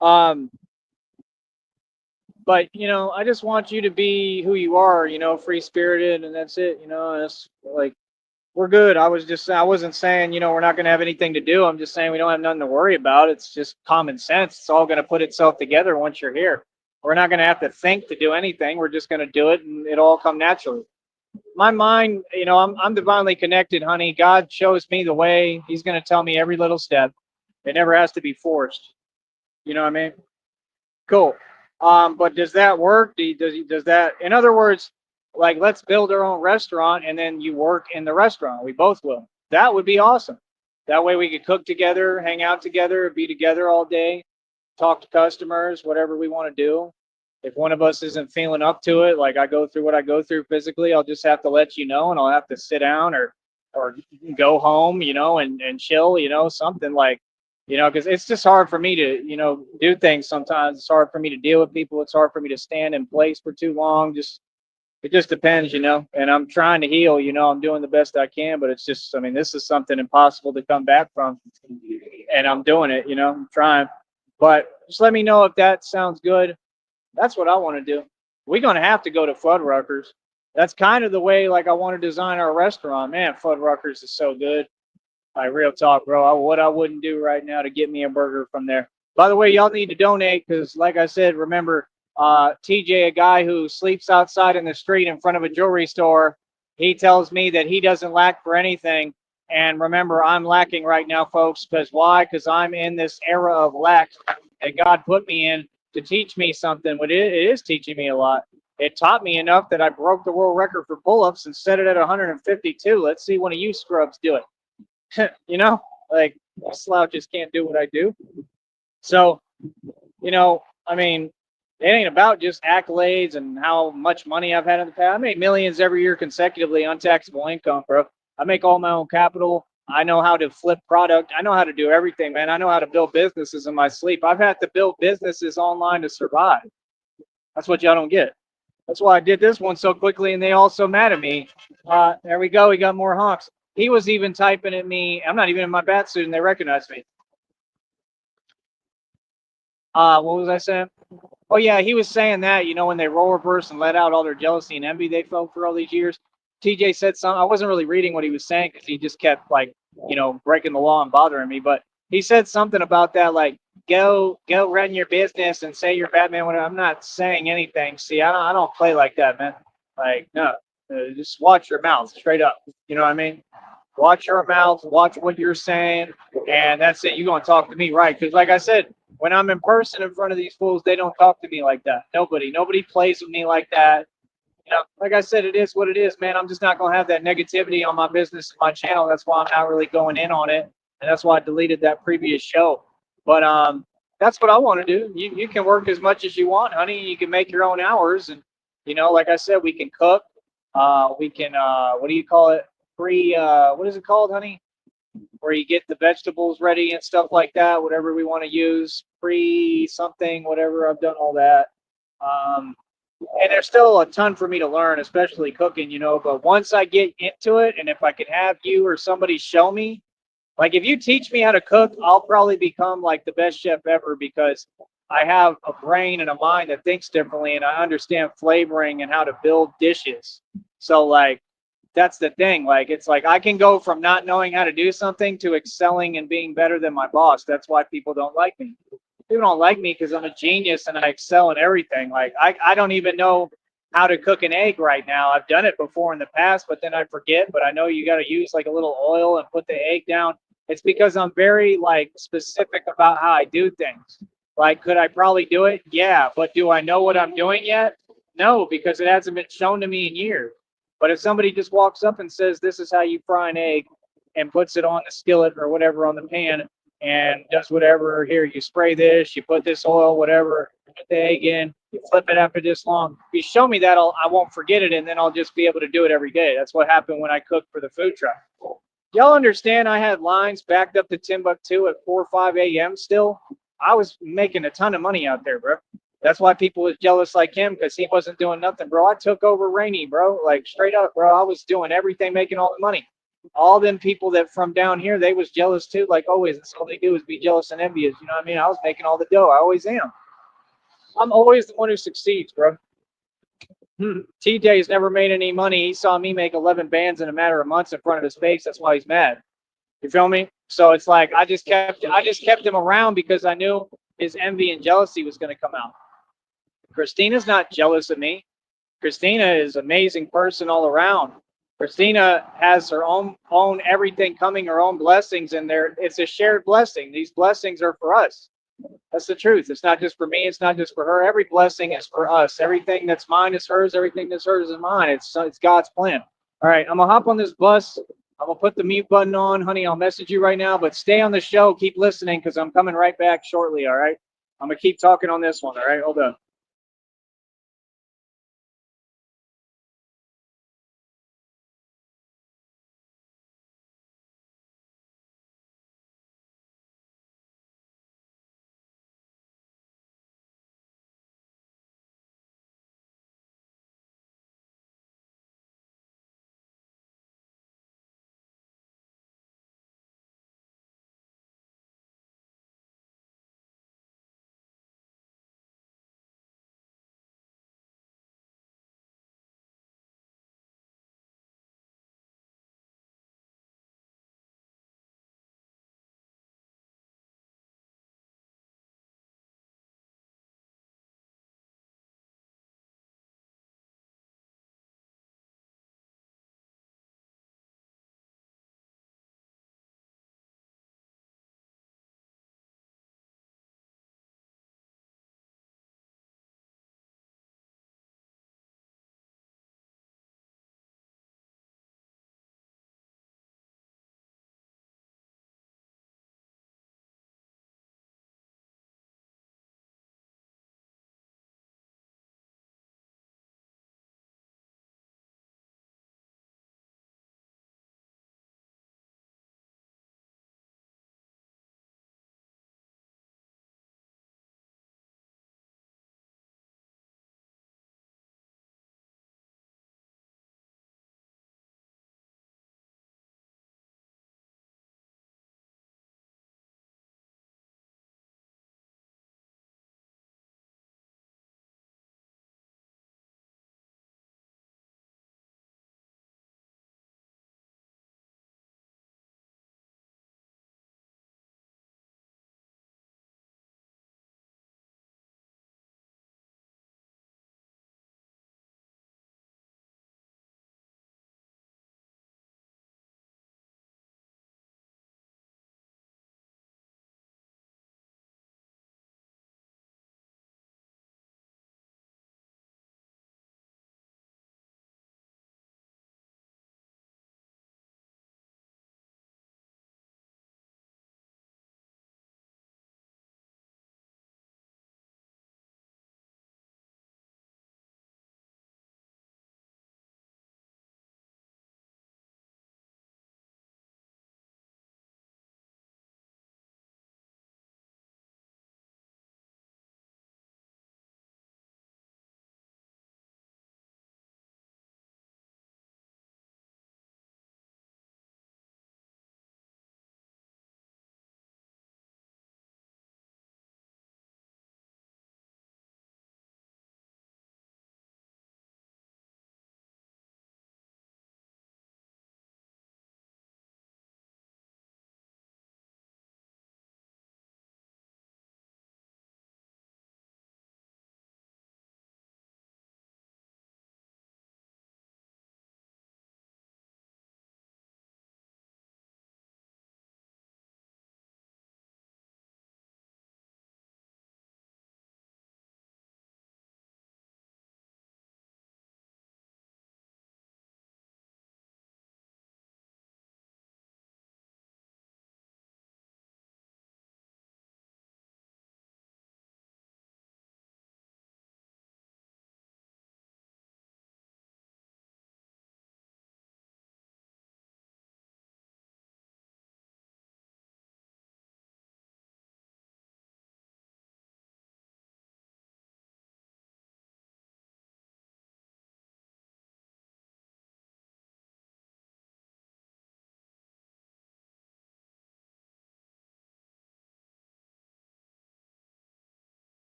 A: Um, but you know, I just want you to be who you are. You know, free spirited, and that's it. You know, and it's like we're good. I wasn't saying, you know, we're not going to have anything to do. I'm just saying we don't have nothing to worry about. It's just common sense. It's all going to put itself together once you're here. We're not going to have to think to do anything. We're just going to do it, and it'll all come naturally. My mind, you know, I'm divinely connected, honey. God shows me the way. He's going to tell me every little step. It never has to be forced. You know what I mean? Cool. But does that work? Does that, in other words, like let's build our own restaurant and then you work in the restaurant. We both will. That would be awesome. That way we could cook together, hang out together, be together all day, talk to customers, whatever we want to do. If one of us isn't feeling up to it, like I go through what I go through physically, I'll just have to let you know and I'll have to sit down or go home, you know, and chill, you know, something like, you know, because it's just hard for me to, you know, do things sometimes. It's hard for me to deal with people. It's hard for me to stand in place for too long. Just it just depends, you know. And I'm trying to heal, you know. I'm doing the best I can, but it's just, I mean, this is something impossible to come back from, and I'm doing it, you know. I'm trying, but just let me know if that sounds good. That's what I want to do. We're gonna have to go to Fuddruckers. That's kind of the way, like, I want to design our restaurant. Man, Fuddruckers is so good. Like real talk, bro. What I wouldn't do right now to get me a burger from there. By the way, y'all need to donate because, like I said, remember, TJ, a guy who sleeps outside in the street in front of a jewelry store, he tells me that he doesn't lack for anything. And remember, I'm lacking right now, folks. Because why? Because I'm in this era of lack that God put me in to teach me something. But it is teaching me a lot. It taught me enough that I broke the world record for pull-ups and set it at 152. Let's see one of you scrubs do it. You know, like slouches can't do what I do. So, you know, I mean, it ain't about just accolades and how much money I've had in the past. I make millions every year consecutively, untaxable income, bro. I make all my own capital. I know how to flip product. I know how to do everything, man. I know how to build businesses in my sleep. I've had to build businesses online to survive. That's what y'all don't get. That's why I did this one so quickly, and they all so mad at me. There we go. We got more honks. He was even typing at me. I'm not even in my bat suit, and they recognize me. What was I saying? Oh yeah, he was saying that, you know, when they role reverse and let out all their jealousy and envy they felt for all these years. TJ said something. I wasn't really reading what he was saying because he just kept like, you know, breaking the law and bothering me. But he said something about that, like go run your business and say you're Batman. When I'm not saying anything. See, I don't play like that, man. Like no, just watch your mouth straight up. You know what I mean? Watch your mouth. Watch what you're saying, and that's it. You're gonna talk to me, right? Because like I said, when I'm in person in front of these fools, they don't talk to me like that. Nobody plays with me like that. You know, like I said, it is what it is, man. I'm just not gonna have that negativity on my business and my channel. That's why I'm not really going in on it, and that's why I deleted that previous show. But that's what I want to do. You can work as much as you want, honey. You can make your own hours, and you know, like I said, we can cook. We can what do you call it? Free. What is it called, honey? Where you get the vegetables ready and stuff like that, whatever we want to use, pre something, whatever. I've done all that. Um, and there's still a ton for me to learn, especially cooking, you know. But once I get into it, and if I can have you or somebody show me, like if you teach me how to cook, I'll probably become like the best chef ever because I have a brain and a mind that thinks differently and I understand flavoring and how to build dishes. So like that's the thing. Like it's like I can go from not knowing how to do something to excelling and being better than my boss. That's why people don't like me. People don't like me because I'm a genius and I excel in everything. Like I don't even know how to cook an egg right now. I've done it before in the past, but then I forget. But I know you got to use like a little oil and put the egg down. It's because I'm very like specific about how I do things. Like, could I probably do it? Yeah, but do I know what I'm doing yet? No, because it hasn't been shown to me in years. But if somebody just walks up and says, "This is how you fry an egg," and puts it on the skillet or whatever on the pan, and does whatever. Here, you spray this, you put this oil, whatever, put the egg in, you flip it after this long. If you show me that, I won't forget it, and then I'll just be able to do it every day. That's what happened when I cooked for the food truck. Y'all understand I had lines backed up to Timbuktu at 4 or 5 a.m. still? I was making a ton of money out there, bro. That's why people was jealous like him, because he wasn't doing nothing, bro. I took over Rainy, bro. Like straight up, bro. I was doing everything, making all the money. All them people that from down here, they was jealous too. Like always, that's all they do is be jealous and envious. You know what I mean? I was making all the dough. I always am. I'm always the one who succeeds, bro. TJ's never made any money. He saw me make 11 bands in a matter of months in front of his face. That's why he's mad. You feel me? So it's like I just kept him around because I knew his envy and jealousy was going to come out. Christina's not jealous of me. Christina is an amazing person all around. Christina has her own everything coming, her own blessings, and there it's a shared blessing. These blessings are for us. That's the truth. It's not just for me. It's not just for her. Every blessing is for us. Everything that's mine is hers. Everything that's hers is mine. It's God's plan. All right, I'm gonna hop on this bus. I'm gonna put the mute button on, honey. I'll message you right now, but stay on the show. Keep listening because I'm coming right back shortly. All right. I'm gonna keep talking on this one. All right. Hold on.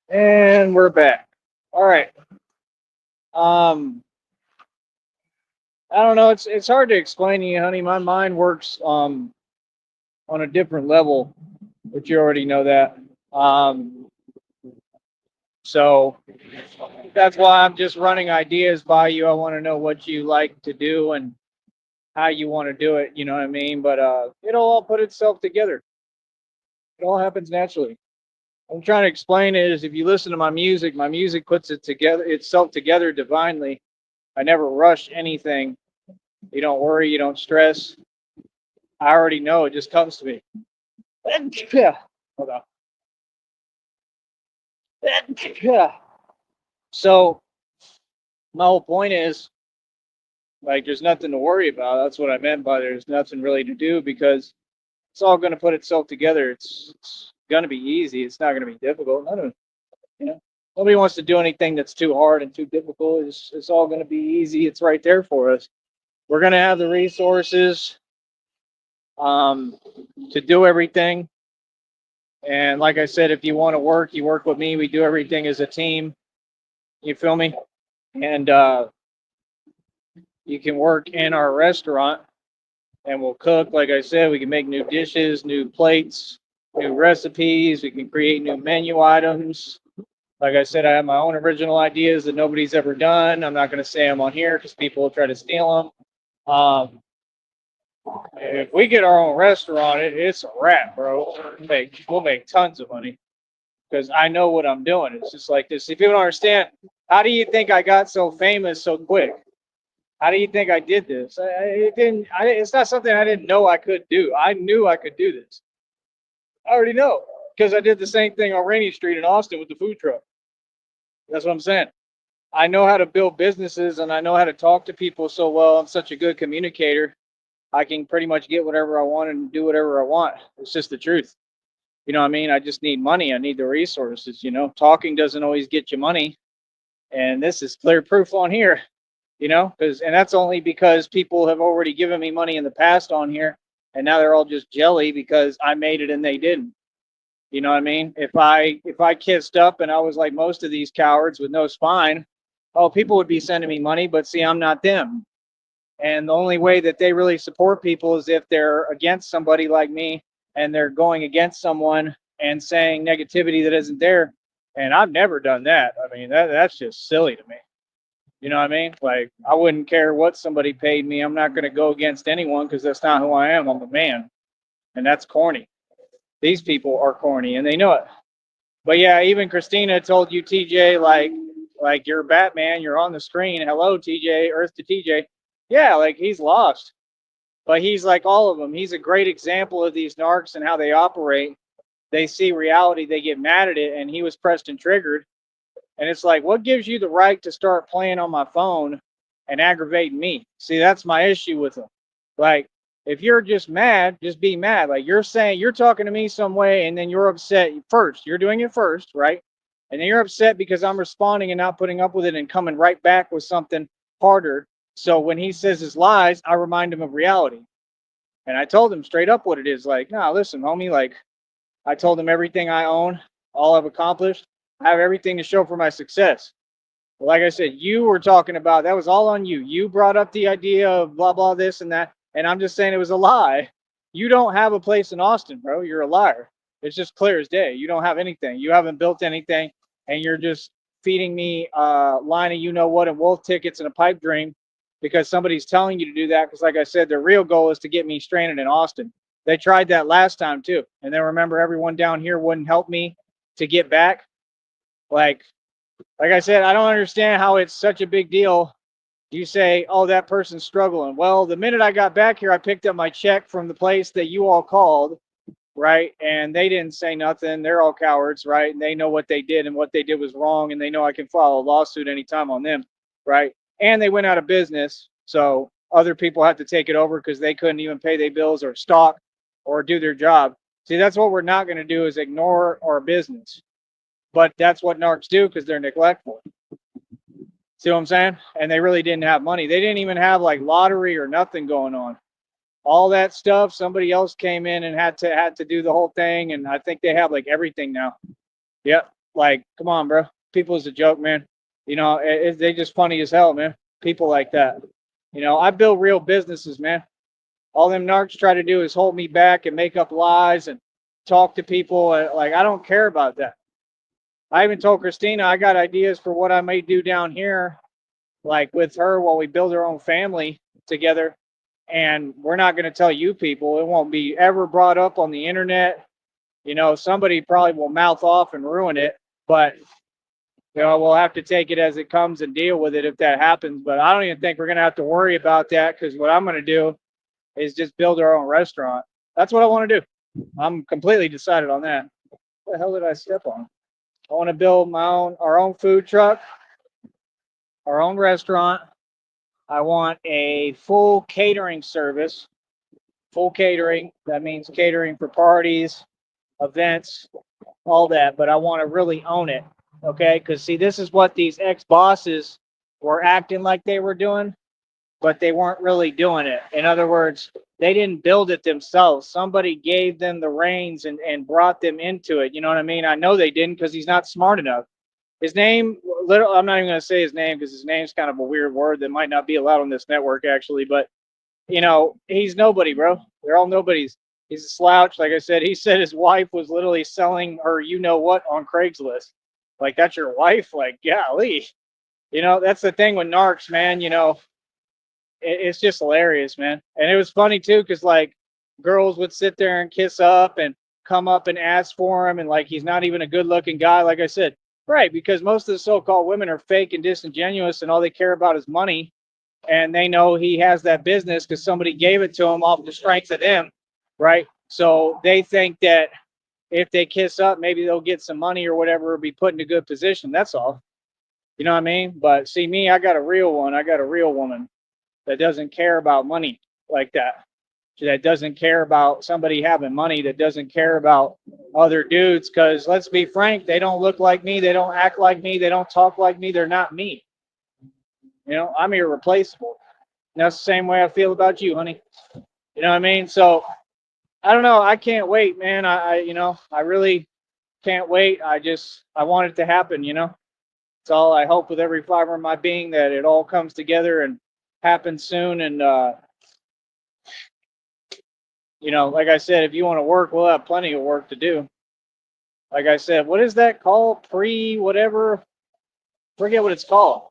A: And we're back. All right. Um, I don't know. It's hard to explain to you, honey. My mind works on a different level, but you already know that. Um, so that's why I'm just running ideas by you. I want to know what you like to do and how you want to do it. You know what I mean? But it'll all put itself together. It all happens naturally. I'm trying to explain it is if you listen to my music puts it together itself together divinely. I never rush anything. You don't worry, you don't stress. I already know it just comes to me. Yeah. Hold on. So my whole point is like there's nothing to worry about. That's what I meant by there's nothing really to do because it's all going to put itself together. It's going to be easy. It's not going to be difficult. None of you know. Nobody wants to do anything that's too hard and too difficult. It's all going to be easy. It's right there for us. We're going to have the resources um, to do everything. And like I said, if you want to work, you work with me. We do everything as a team. You feel me? And you can work in our restaurant and we'll cook. Like I said, we can make new dishes, new plates, new recipes. We can create new menu items. Like I said, I have my own original ideas that nobody's ever done. I'm not going to say them on here because people will try to steal them. If we get our own restaurant, it's a wrap, bro. We'll make tons of money because I know what I'm doing. It's just like this. If you don't understand, how do you think I got so famous so quick? How do you think I did this? It didn't. It's not something I didn't know I could do. I knew I could do this. I already know because I did the same thing on Rainy Street in Austin with the food truck. That's what I'm saying. I know how to build businesses and I know how to talk to people so well. I'm such a good communicator. I can pretty much get whatever I want and do whatever I want. It's just the truth. You know what I mean? I just need money. I need the resources. Talking doesn't always get you money. And this is clear proof on here, and that's only because people have already given me money in the past on here. And now they're all just jelly because I made it and they didn't. You know what I mean? If I kissed up and I was like most of these cowards with no spine, oh, people would be sending me money, but see, I'm not them. And the only way that they really support people is if they're against somebody like me and they're going against someone and saying negativity that isn't there. And I've never done that. I mean, that's just silly to me. You know what I mean? Like, I wouldn't care what somebody paid me. I'm not going to go against anyone because that's not who I am. I'm a man. And that's corny. These people are corny and they know it. But yeah, even Christina told you, TJ, like you're Batman, you're on the screen. Hello, TJ, Earth to TJ. Yeah, like he's lost. But he's like all of them. He's a great example of these narcs and how they operate. They see reality, they get mad at it, and he was pressed and triggered. And it's like, what gives you the right to start playing on my phone and aggravating me? See, that's my issue with him. Like, if you're just mad, just be mad. Like you're saying, you're talking to me some way, and then you're upset first. You're doing it first, right? And then you're upset because I'm responding and not putting up with it and coming right back with something harder. So when he says his lies, I remind him of reality. And I told him straight up what it is. Like, nah, listen, homie, like I told him everything I own, all I've accomplished. I have everything to show for my success. But like I said, you were talking about that was all on you. You brought up the idea of blah, blah, this and that. And I'm just saying it was a lie. You don't have a place in Austin, bro. You're a liar. It's just clear as day. You don't have anything. You haven't built anything. And you're just feeding me line of you know what and wolf tickets and a pipe dream because somebody's telling you to do that. Because like I said, their real goal is to get me stranded in Austin. They tried that last time too. And then remember, everyone down here wouldn't help me to get back. Like I said, I don't understand how it's such a big deal. You say, oh, that person's struggling. Well, the minute I got back here, I picked up my check from the place that you all called, right? And they didn't say nothing. They're all cowards, right? And they know what they did and what they did was wrong. And they know I can file a lawsuit anytime on them, right? And they went out of business. So other people had to take it over because they couldn't even pay their bills or stock or do their job. See, that's what we're not going to do is ignore our business. But that's what narcs do because they're neglectful. See what I'm saying? And they really didn't have money. They didn't even have like lottery or nothing going on. All that stuff, somebody else came in and had to do the whole thing. And I think they have like everything now. Yep. Like, come on, bro. People is a joke, man. They just funny as hell, man. People like that. I build real businesses, man. All them narcs try to do is hold me back and make up lies and talk to people. Like, I don't care about that. I even told Christina I got ideas for what I may do down here, like with her while we build our own family together. And we're not going to tell you people. It won't be ever brought up on the internet. Somebody probably will mouth off and ruin it, but we'll have to take it as it comes and deal with it if that happens. But I don't even think we're going to have to worry about that, because what I'm going to do is just build our own restaurant. That's what I want to do. I'm completely decided on that. What the hell did I step on? I want to build our own food truck, our own restaurant. I want a full catering service. Full catering. That means catering for parties, events, all that. But I want to really own it. Okay? Because see, this is what these ex-bosses were acting like they were doing, but they weren't really doing it. In other words, they didn't build it themselves. Somebody gave them the reins and brought them into it. You know what I mean? I know they didn't, because he's not smart enough. His name, I'm not even going to say his name, because his name's kind of a weird word that might not be allowed on this network, actually. But, he's nobody, bro. They're all nobodies. He's a slouch. Like I said, he said his wife was literally selling her what on Craigslist. Like, that's your wife? Like, golly. That's the thing with narcs, man. It's just hilarious, man. And it was funny too, because like girls would sit there and kiss up and come up and ask for him, and like he's not even a good looking guy. Like I said, right? Because most of the so-called women are fake and disingenuous, and all they care about is money. And they know he has that business because somebody gave it to him off the strength of them, right? So they think that if they kiss up, maybe they'll get some money or whatever, or be put in a good position. That's all. You know what I mean? But see, me, I got a real one. I got a real woman that doesn't care about money like that. That doesn't care about somebody having money, that doesn't care about other dudes. Because let's be frank, they don't look like me, they don't act like me, they don't talk like me, they're not me. I'm irreplaceable. And that's the same way I feel about you, honey. You know what I mean? So I don't know. I can't wait, man. I really can't wait. I want it to happen. It's all I hope with every fiber of my being, that it all comes together and happens soon. And like I said, if you want to work, we'll have plenty of work to do. Like I said, what is that called? Whatever. Forget what it's called.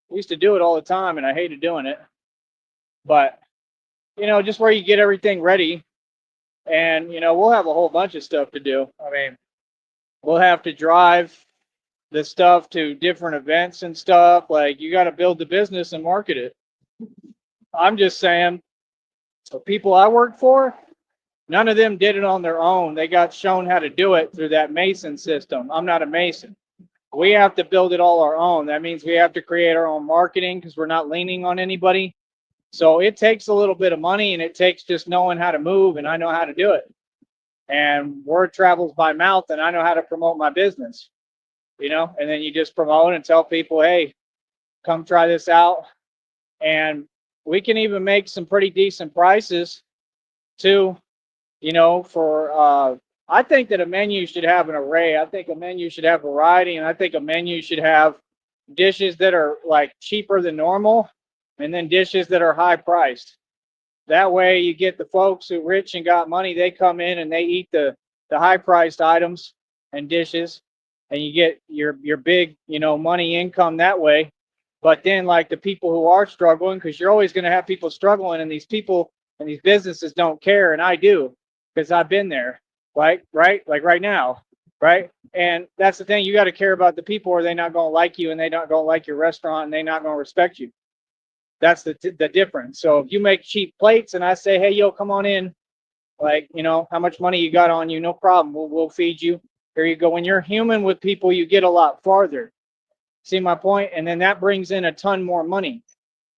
A: We used to do it all the time, and I hated doing it. But just where you get everything ready, and we'll have a whole bunch of stuff to do. I mean, we'll have to drive the stuff to different events and stuff. Like, you got to build the business and market it. I'm just saying, the people I work for, none of them did it on their own. They got shown how to do it through that Mason system. I'm not a Mason. We have to build it all our own. That means we have to create our own marketing, because we're not leaning on anybody. So it takes a little bit of money, and it takes just knowing how to move, and I know how to do it. And word travels by mouth, and I know how to promote my business. And then you just promote and tell people, hey, come try this out. And we can even make some pretty decent prices too. I think that a menu should have an array. I think a menu should have variety, and I think a menu should have dishes that are like cheaper than normal, and then dishes that are high priced. That way you get the folks who rich and got money, they come in and they eat the high priced items and dishes, and you get your big, money income that way. But then like the people who are struggling, because you're always going to have people struggling, and these people and these businesses don't care, and I do, because I've been there, right? Like right now, right? And that's the thing, you got to care about the people, or they're not going to like you, and they're not going to like your restaurant, and they're not going to respect you. That's the difference. So if you make cheap plates and I say, hey, yo, come on in, like, how much money you got on you? No problem. We'll feed you. Here you go. When you're human with people, you get a lot farther. See my point? And then that brings in a ton more money.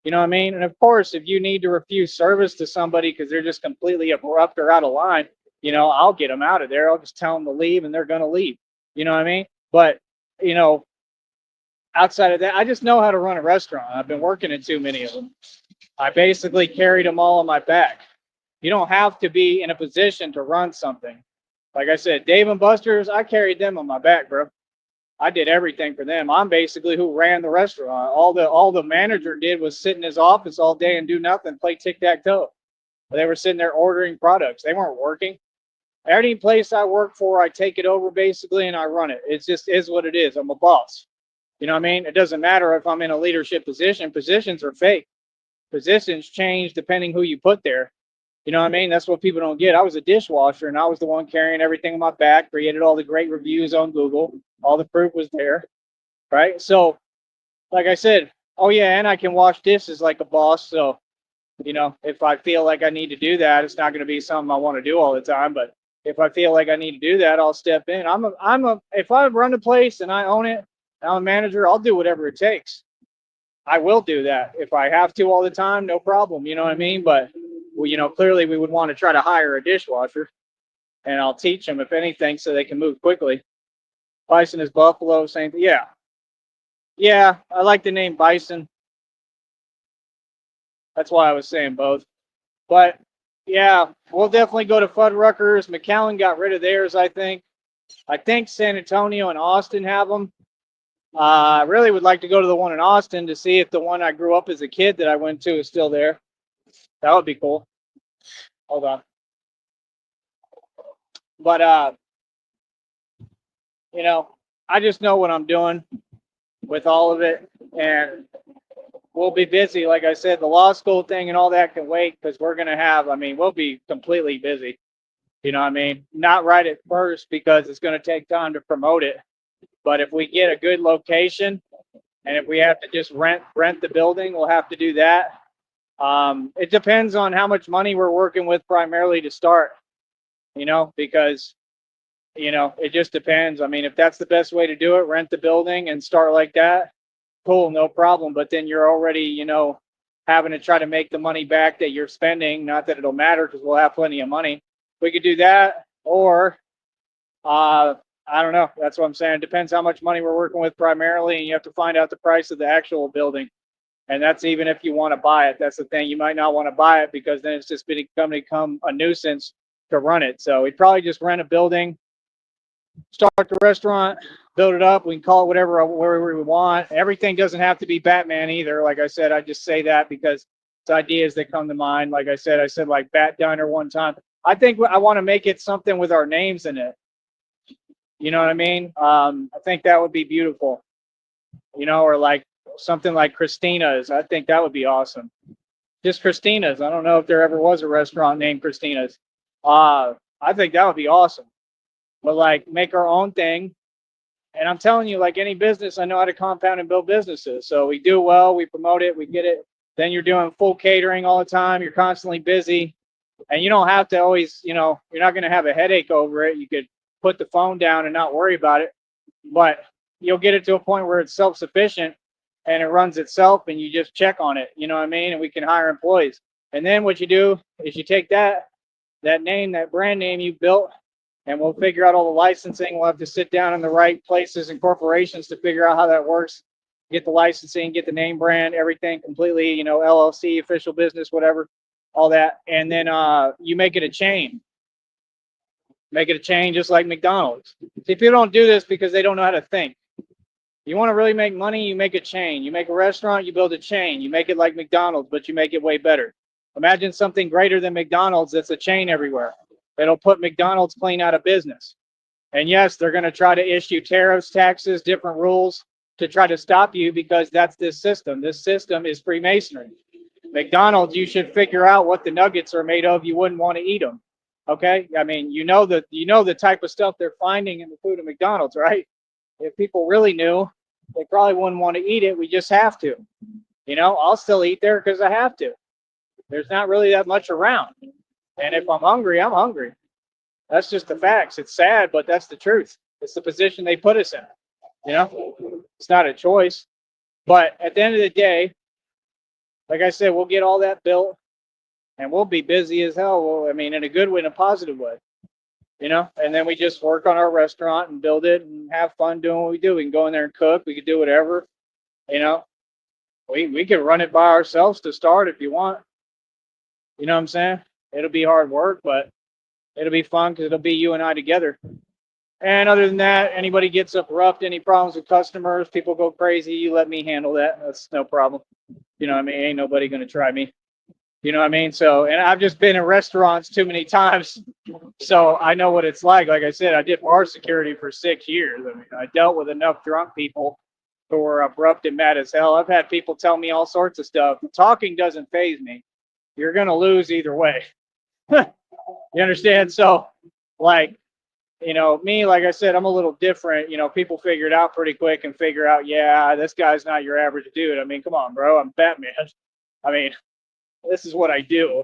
A: You know what I mean? And of course, if you need to refuse service to somebody because they're just completely abrupt or out of line, I'll get them out of there. I'll just tell them to leave, and they're going to leave. You know what I mean? But, outside of that, I just know how to run a restaurant. I've been working in too many of them. I basically carried them all on my back. You don't have to be in a position to run something. Like I said, Dave and Buster's, I carried them on my back, bro. I did everything for them. I'm basically who ran the restaurant. All the manager did was sit in his office all day and do nothing, play tic-tac-toe. They were sitting there ordering products. They weren't working. Any place I work for, I take it over basically and I run it. It just is what it is. I'm a boss. You know what I mean? It doesn't matter if I'm in a leadership position. Positions are fake. Positions change depending who you put there. You know what I mean? That's what people don't get. I was a dishwasher and I was the one carrying everything on my back, created all the great reviews on Google. All the proof was there, right? So, like I said, oh yeah, and I can wash dishes like a boss. So, if I feel like I need to do that, it's not going to be something I want to do all the time. But if I feel like I need to do that, I'll step in. If I run the place and I own it, I'm a manager, I'll do whatever it takes. I will do that if I have to all the time, no problem. You know what I mean? But well, clearly we would want to try to hire a dishwasher, and I'll teach them if anything so they can move quickly. Bison is buffalo, same thing. Yeah, yeah. I like the name Bison. That's why I was saying both. But yeah, we'll definitely go to Fuddruckers. McAllen got rid of theirs, I think. I think San Antonio and Austin have them. I really would like to go to the one in Austin to see if the one I grew up as a kid that I went to is still there. That would be cool. Hold on. But I just know what I'm doing with all of it, and we'll be busy. Like I said, the law school thing and all that can wait because we're gonna have. I mean, we'll be completely busy. You know what I mean? Not right at first because it's going to take time to promote it. But if we get a good location and if we have to just rent the building, we'll have to do that. It depends on how much money we're working with primarily to start, because, it just depends. I mean, if that's the best way to do it, rent the building and start like that, cool, no problem. But then you're already, having to try to make the money back that you're spending. Not that it'll matter because we'll have plenty of money. We could do that, or I don't know. That's what I'm saying. It depends how much money we're working with primarily, and you have to find out the price of the actual building. And that's even if you want to buy it. That's the thing. You might not want to buy it because then it's just going to become a nuisance to run it. So we'd probably just rent a building, start the restaurant, build it up. We can call it wherever we want. Everything doesn't have to be Batman either. Like I said, I just say that because it's ideas that come to mind. Like I said like Bat Diner one time. I think I want to make it something with our names in it. You know what I mean? I think that would be beautiful. Or like something like Christina's. I think that would be awesome. Just Christina's. I don't know if there ever was a restaurant named Christina's. I think that would be awesome. But like make our own thing. And I'm telling you, like any business, I know how to compound and build businesses. So we do well, we promote it, we get it. Then you're doing full catering all the time. You're constantly busy. And you don't have to always, you're not going to have a headache over it. You could put the phone down and not worry about it. But you'll get it to a point where it's self-sufficient and it runs itself and you just check on it. You know what I mean? And we can hire employees. And then what you do is you take that name, that brand name you built, and we'll figure out all the licensing. We'll have to sit down in the right places and corporations to figure out how that works. Get the licensing, get the name brand, everything completely, LLC, official business, whatever. All that, and then you make it a chain. Make it a chain just like McDonald's. See, people don't do this because they don't know how to think. You want to really make money, you make a chain. You make a restaurant, you build a chain. You make it like McDonald's, but you make it way better. Imagine something greater than McDonald's that's a chain everywhere. It'll put McDonald's clean out of business. And yes, they're going to try to issue tariffs, taxes, different rules to try to stop you because that's this system. This system is Freemasonry. McDonald's, you should figure out what the nuggets are made of. You wouldn't want to eat them. Okay? I mean, the type of stuff they're finding in the food at McDonald's, right? If people really knew, they probably wouldn't want to eat it. We just have to. I'll still eat there because I have to. There's not really that much around. And if I'm hungry, I'm hungry. That's just the facts. It's sad, but that's the truth. It's the position they put us in. It's not a choice. But at the end of the day, like I said, we'll get all that built and we'll be busy as hell. Well, I mean, in a good way, in a positive way, and then we just work on our restaurant and build it and have fun doing what we do. We can go in there and cook. We could do whatever, we could run it by ourselves to start if you want. You know what I'm saying? It'll be hard work, but it'll be fun because it'll be you and I together. And other than that, anybody gets abrupt, any problems with customers, people go crazy, you let me handle that. That's no problem. You know what I mean? Ain't nobody gonna try me. You know what I mean? So, and I've just been in restaurants too many times, so I know what it's like. Like I said, I did bar security for 6 years. I mean, I dealt with enough drunk people who were abrupt and mad as hell. I've had people tell me all sorts of stuff. Talking doesn't phase me. You're gonna lose either way. You understand? So, like, me, like I said, I'm a little different. People figure it out pretty quick and figure out, yeah, this guy's not your average dude. I mean, come on, bro. I'm Batman. I mean, this is what I do.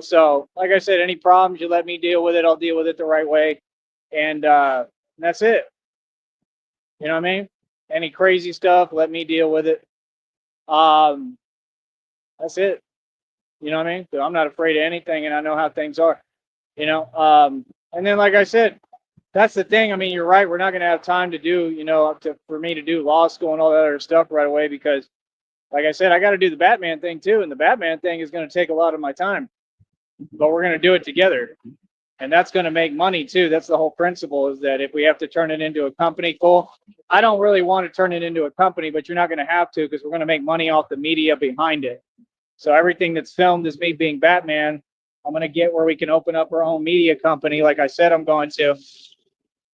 A: So like I said, any problems, you let me deal with it. I'll deal with it the right way. And that's it. You know what I mean? Any crazy stuff, let me deal with it. Um, that's it. You know what I mean? So I'm not afraid of anything and I know how things are, and then like I said, that's the thing. I mean, you're right. We're not going to have time to do, for me to do law school and all that other stuff right away because, like I said, I got to do the Batman thing too. And the Batman thing is going to take a lot of my time, but we're going to do it together. And that's going to make money too. That's the whole principle is that if we have to turn it into a company, cool. I don't really want to turn it into a company, but you're not going to have to because we're going to make money off the media behind it. So everything that's filmed is me being Batman. I'm going to get where we can open up our own media company. Like I said, I'm going to.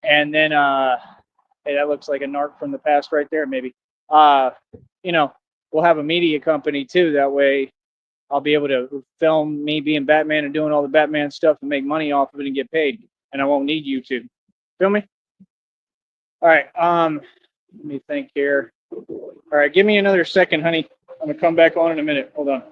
A: And then, hey, that looks like a narc from the past right there, maybe. Uh, you know, we'll have a media company too. That way I'll be able to film me being Batman and doing all the Batman stuff and make money off of it and get paid. And I won't need YouTube. Feel me? All right. Let me think here. All right, give me another second, honey. I'm gonna come back on in a minute. Hold on.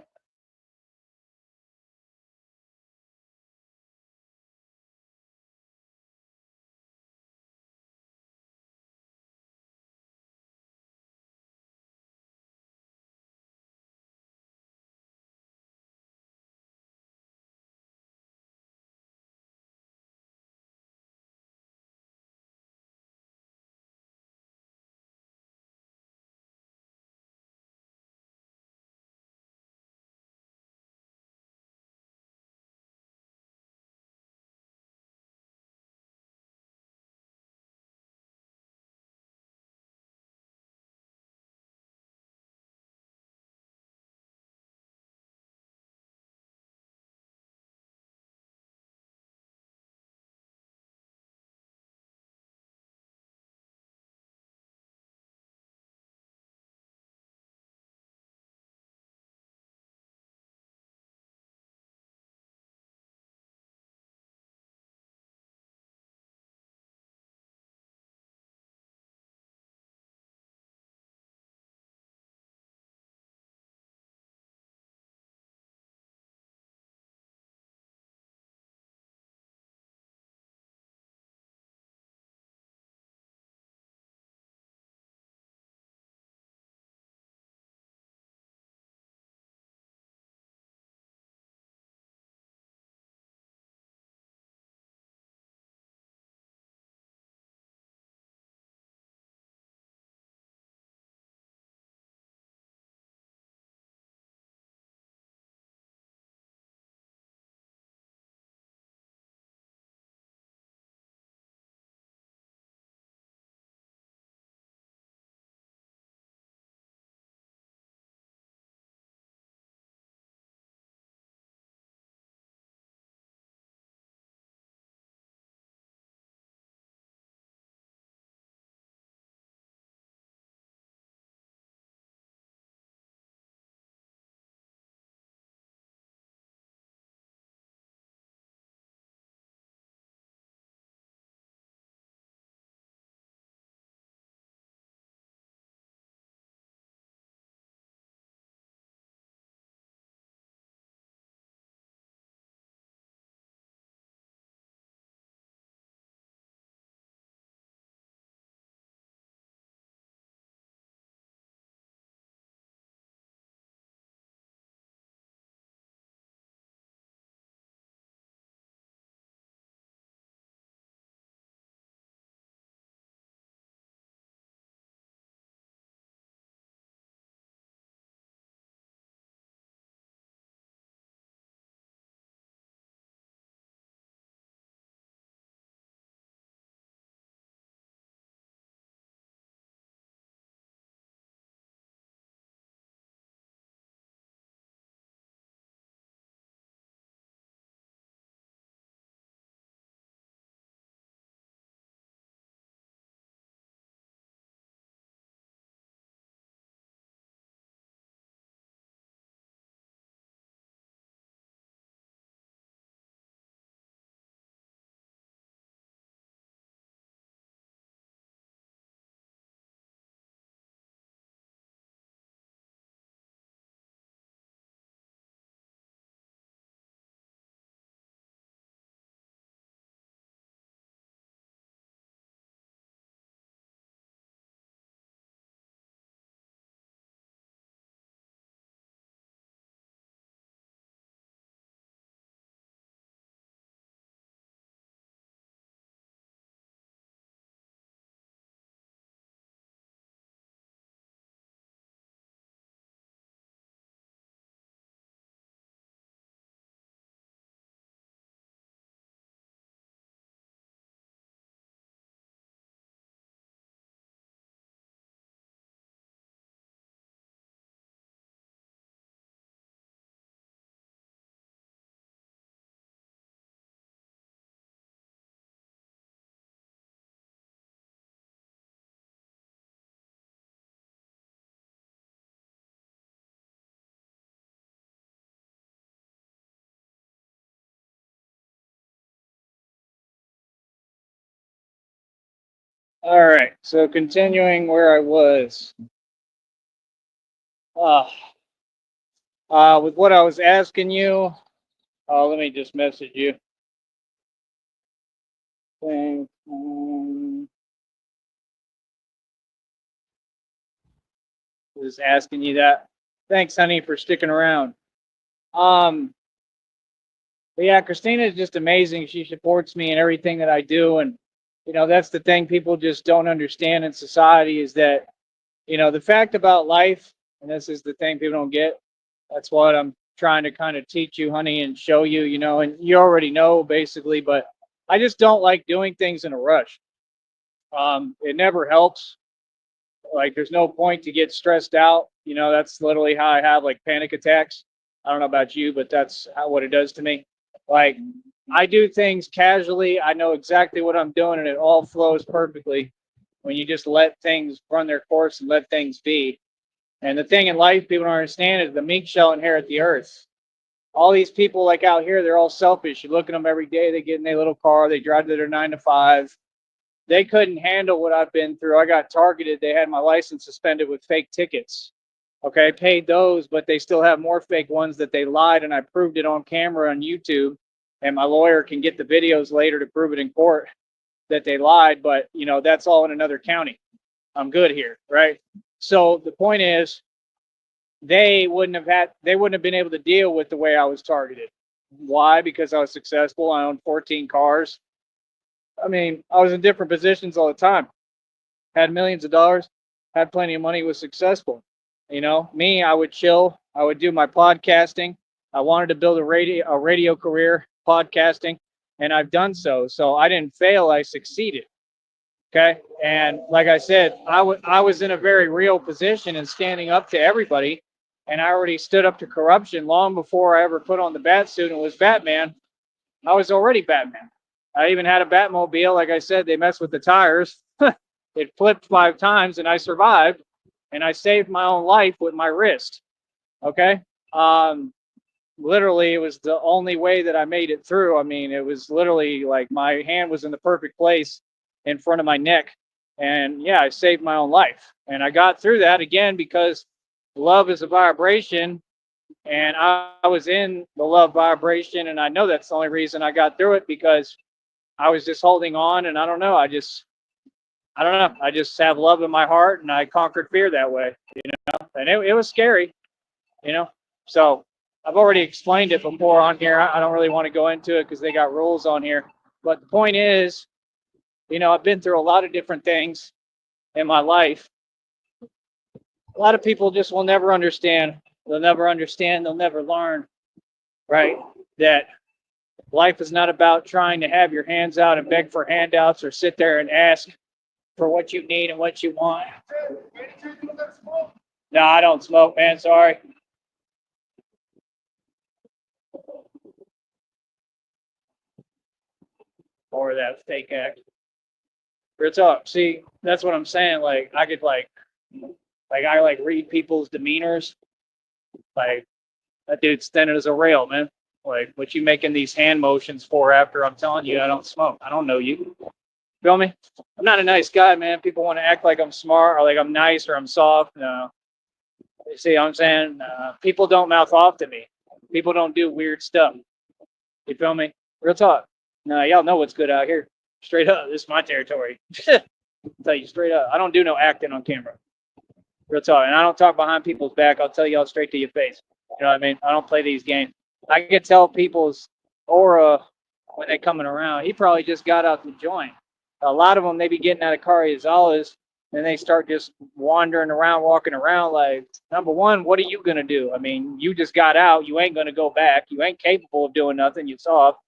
A: All right. So continuing where I was, uh, with what I was asking you, let me just message you. Just asking you that. Thanks, honey, for sticking around. Um, but yeah, Christina is just amazing. She supports me in everything that I do, and that's the thing people just don't understand in society is that the fact about life, and this is the thing people don't get. That's what I'm trying to kind of teach you, honey, and show you. And you already know basically, but I just don't like doing things in a rush. It never helps. Like, there's no point to get stressed out. That's literally how I have like panic attacks. I don't know about you, but that's what it does to me. Like, I do things casually. I know exactly what I'm doing, and it all flows perfectly when you just let things run their course and let things be. And the thing in life people don't understand is the meek shall inherit the earth. All these people like out here, they're all selfish. You look at them every day, they get in their little car, they drive to their 9 to 5. They couldn't handle what I've been through. I got targeted. They had my license suspended with fake tickets. Okay, paid those, but they still have more fake ones that they lied, and I proved it on camera on YouTube. And my lawyer can get the videos later to prove it in court that they lied, but that's all in another county. I'm good here, right? So the point is, they wouldn't have been able to deal with the way I was targeted. Why? Because I was successful. I owned 14 cars. I mean, I was in different positions all the time. Had millions of dollars, had plenty of money, was successful. Me, I would chill. I would do my podcasting. I wanted to build a radio career podcasting, and I've done so. So I didn't fail. I succeeded. Okay. And like I said, I was in a very real position and standing up to everybody. And I already stood up to corruption long before I ever put on the bat suit and was Batman. I was already Batman. I even had a Batmobile. Like I said, they messed with the tires. It flipped 5 times and I survived. And I saved my own life with my wrist. Okay. Um, Literally, it was the only way that I made it through. I mean, it was literally like my hand was in the perfect place in front of my neck. And yeah, I saved my own life. And I got through that again because love is a vibration. And I was in the love vibration. And I know that's the only reason I got through it because I was just holding on. And I don't know. I don't know. I just have love in my heart and I conquered fear that way, and it was scary, you know. So I've already explained it before on here. I don't really want to go into it because they got rules on here. But the point is, I've been through a lot of different things in my life. A lot of people just will never understand. They'll never understand. They'll never learn, right? That life is not about trying to have your hands out and beg for handouts or sit there and ask for what you need and what you want. No, I don't smoke, man. Sorry. Or that fake act. Real talk. See, that's what I'm saying. Like I could like I like read people's demeanors. Like that dude's thin as a rail, man. Like what you making these hand motions for after I'm telling you I don't smoke. I don't know you. Feel me? I'm not a nice guy, man. People want to act like I'm smart or like I'm nice or I'm soft. No. You see what I'm saying? People don't mouth off to me. People don't do weird stuff. You feel me? Real talk. No, y'all know what's good out here. Straight up, this is my territory. Tell you straight up, I don't do no acting on camera. Real talk, and I don't talk behind people's back. I'll tell y'all straight to your face. You know what I mean? I don't play these games. I can tell people's aura when they coming around. He probably just got out the joint. A lot of them, they be getting out of Cariazalas and they start just wandering around, walking around. Like, number one, what are you gonna do? I mean, you just got out. You ain't gonna go back. You ain't capable of doing nothing. You soft.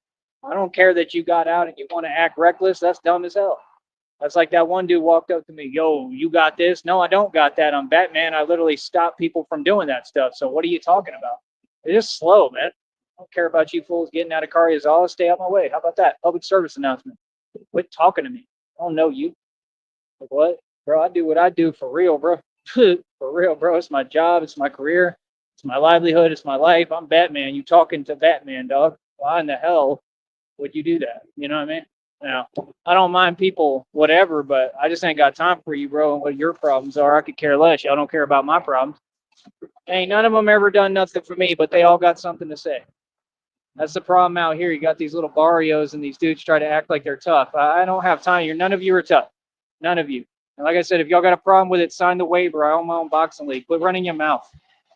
A: I don't care that you got out and you want to act reckless. That's dumb as hell. That's like that one dude walked up to me, yo, you got this? No, I don't got that. I'm Batman. I literally stop people from doing that stuff. So what are you talking about? It's just slow, man. I don't care about you fools getting out of Cariazawa. Stay out my way. How about that? Public service announcement. Quit talking to me. I don't know you. Like, what? Bro, I do what I do for real, bro. For real, bro. It's my job. It's my career. It's my livelihood. It's my life. I'm Batman. You talking to Batman, dog. Why in the hell would you do that? You know what I mean? Now, I don't mind people, whatever, but I just ain't got time for you, bro. And what your problems are, I could care less. Y'all don't care about my problems. Ain't none of them ever done nothing for me, but they all got something to say. That's the problem out here. You got these little barrios and these dudes try to act like they're tough. I don't have time. None of you are tough. None of you. And like I said, if y'all got a problem with it, sign the waiver. I own my own boxing league. Quit running your mouth.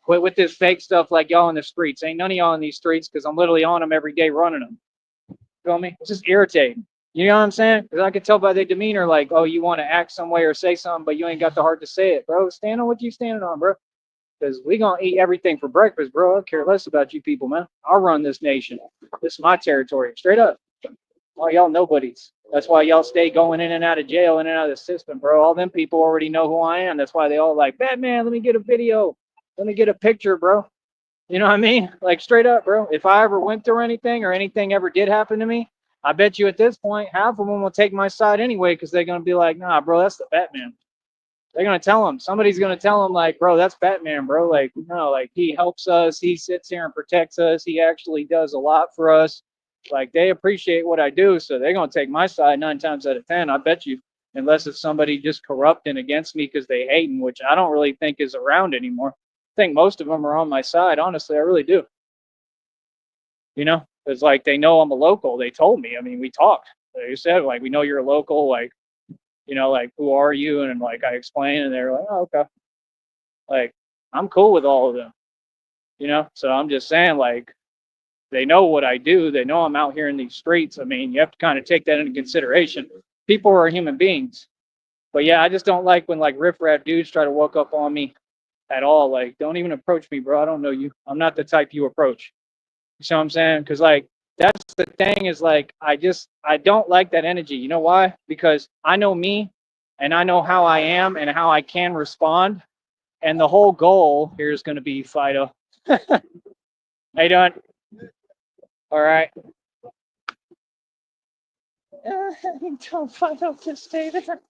A: Quit with this fake stuff like y'all in the streets. Ain't none of y'all in these streets because I'm literally on them every day running them. Feel me? It's just irritating. You know what I'm saying? Because I can tell by their demeanor, like, oh, you want to act some way or say something, but you ain't got the heart to say it, bro. Stand on what you standing on, bro. Because we gonna eat everything for breakfast, bro. I don't care less about you people, man. I'll run this nation. This is my territory, straight up. All y'all nobodies. That's why y'all stay going in and out of jail, in and out of the system, bro. All them people already know who I am. That's why they all like, Batman, let me get a video. Let me get a picture, bro. You know what I mean? Like straight up, bro. If I ever went through anything or anything ever did happen to me, I bet you at this point, half of them will take my side anyway because they're gonna be like, nah, bro, that's the Batman. They're gonna tell him. Somebody's gonna tell him, like, bro, that's Batman, bro. Like, no, like he helps us. He sits here and protects us. He actually does a lot for us. Like they appreciate what I do, so they're gonna take my side 9 times out of 10. I bet you, unless it's somebody just corrupting against me because they hating, which I don't really think is around anymore. I think most of them are on my side. Honestly, I really do. You know, it's like they know I'm a local. They told me. I mean, we talked. They said like, we know you're a local. Like, like who are you? And like I explained, and they're like, oh, okay. Like I'm cool with all of them. So I'm just saying, like, they know what I do. They know I'm out here in these streets. I mean, you have to kind of take that into consideration. People are human beings. But yeah, I just don't like when like riffraff dudes try to walk up on me at all. Like, don't even approach me, bro. I don't know you. I'm not the type you approach. You see what I'm saying? Because like that's the thing is like I don't like that energy. You know why? Because I know me and I know how I am and how I can respond. And the whole goal here is going to be Fido. How you doing? All right. Tell Fido to stay there.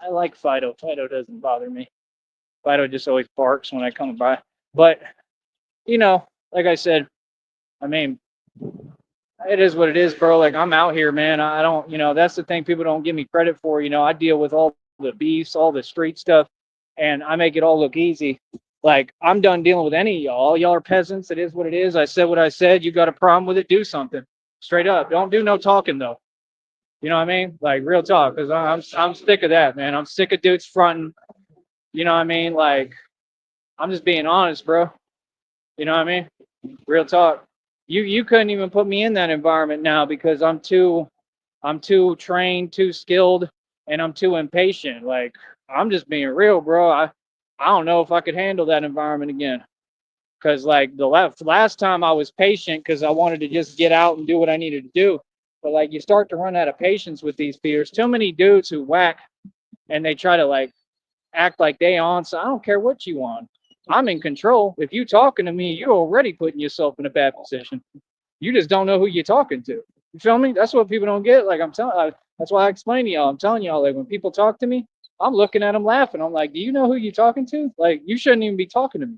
A: I like Fido. Fido doesn't bother me. Fido just always barks when I come by. But, like I said, I mean, it is what it is, bro. Like, I'm out here, man. I don't, that's the thing people don't give me credit for. I deal with all the beefs, all the street stuff, and I make it all look easy. Like, I'm done dealing with any of y'all. Y'all are peasants. It is what it is. I said what I said. You got a problem with it? Do something. Straight up. Don't do no talking, though. You know what I mean? Like real talk, because I'm sick of that, man. I'm sick of dudes fronting. You know what I mean? Like I'm just being honest, bro. You know what I mean? Real talk. You couldn't even put me in that environment now because I'm too trained, too skilled, and I'm too impatient. Like I'm just being real, bro. I don't know if I could handle that environment again. Cause like the last time I was patient because I wanted to just get out and do what I needed to do. But like you start to run out of patience with these people. There's too many dudes who whack and they try to like act like they on. So I don't care what you on. I'm in control. If you talking to me, you're already putting yourself in a bad position. You just don't know who you're talking to. You feel me? That's what people don't get. Like I'm telling, that's why I explain to y'all. I'm telling y'all, like when people talk to me, I'm looking at them laughing. I'm like, do you know who you're talking to? Like you shouldn't even be talking to me.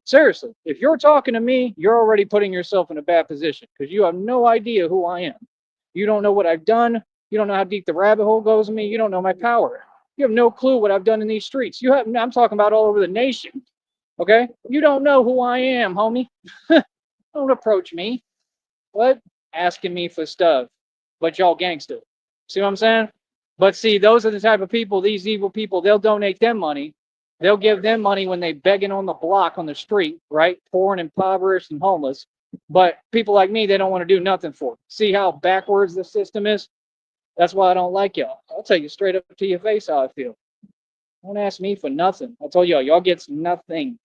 A: Seriously, if you're talking to me, you're already putting yourself in a bad position because you have no idea who I am. You don't know what I've done. You don't know how deep the rabbit hole goes in me. You don't know my power. You have no clue what I've done in these streets. I'm talking about all over the nation. Okay? You don't know who I am, homie. Don't approach me. What? Asking me for stuff. But y'all gangster. See what I'm saying? But see, those are the type of people, these evil people, they'll donate them money. They'll give them money when they begging on the block on the street, right? Poor and impoverished and homeless. But people like me, they don't want to do nothing for it. See how backwards the system is? That's why I don't like y'all. I'll tell you straight up to your face how I feel. Don't ask me for nothing. I told y'all gets nothing.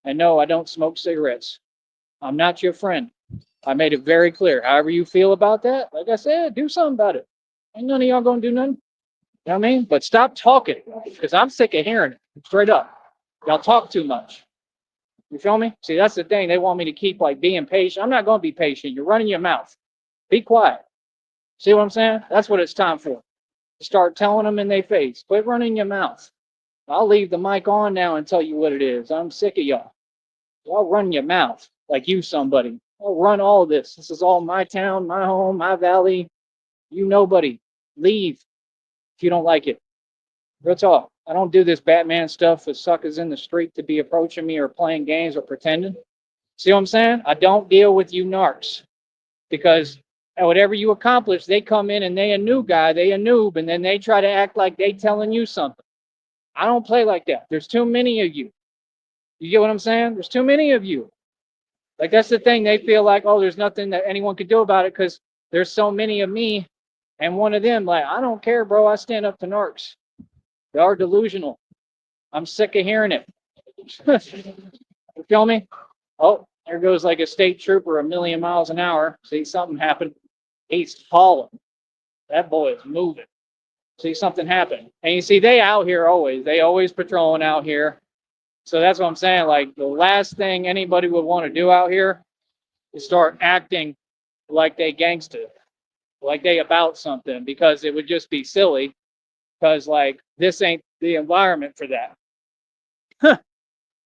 A: And no, I don't smoke cigarettes. I'm not your friend. I made it very clear. However you feel about that, like I said, do something about it. Ain't none of y'all gonna do nothing. You know what I mean? But stop talking, because I'm sick of hearing it. Straight up. Y'all talk too much. You feel me? See, that's the thing. They want me to keep like being patient. I'm not gonna be patient. You're running your mouth. Be quiet. See what I'm saying? That's what it's time for. Start telling them in their face. Quit running your mouth. I'll leave the mic on now and tell you what it is. I'm sick of y'all. Y'all run your mouth like you somebody. I'll run all this. This is all my town, my home, my valley. You nobody. Leave if you don't like it. That's all. I don't do this Batman stuff with suckers in the street to be approaching me or playing games or pretending. See what I'm saying? I don't deal with you narcs because whatever you accomplish, they come in and they a new guy, they a noob, and then they try to act like they telling you something. I don't play like that. There's too many of you. You get what I'm saying? There's too many of you. Like that's the thing. They feel like, oh, there's nothing that anyone could do about it because there's so many of me and one of them. Like, I don't care, bro. I stand up to narcs. They are delusional. I'm sick of hearing it. You feel me? Oh, there goes like a state trooper a million miles an hour. See something happen. He's falling. That boy is moving. See something happen. And you see, they out here always. They always patrolling out here. So that's what I'm saying. Like the last thing anybody would want to do out here is start acting like they gangster, like they about something, because it would just be silly. Because like this ain't the environment for that.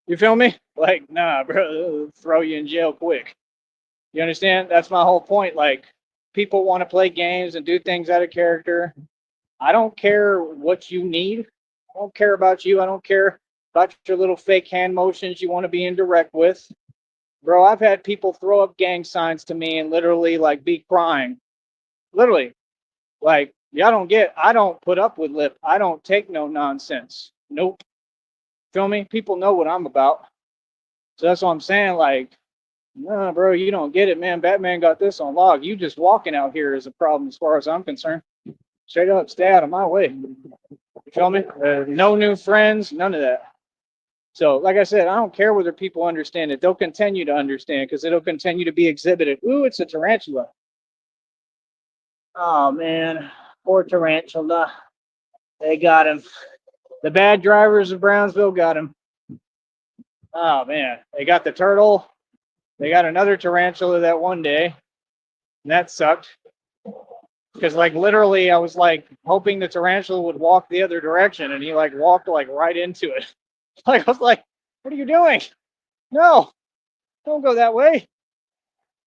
A: You feel me? Like, nah, bro, throw you in jail quick. You understand? That's my whole point. Like, people want to play games and do things out of character. I don't care what you need. I don't care about you. I don't care about your little fake hand motions you want to be indirect with. Bro, I've had people throw up gang signs to me and literally like be crying. Literally. Like, I don't put up with lip. I don't take no nonsense. Nope. Feel me? People know what I'm about. So that's what I'm saying. Like, nah, bro, you don't get it, man. Batman got this on log. You just walking out here is a problem as far as I'm concerned. Straight up, stay out of my way. You feel me? No new friends, none of that. So, like I said, I don't care whether people understand it. They'll continue to understand because it'll continue to be exhibited. Ooh, it's a tarantula. Oh, man. Poor tarantula. They got him. The bad drivers of Brownsville got him. Oh, man. They got the turtle. They got another tarantula that one day. And that sucked. Because like literally I was like hoping the tarantula would walk the other direction and he like walked like right into it. Like I was like, what are you doing? No, don't go that way.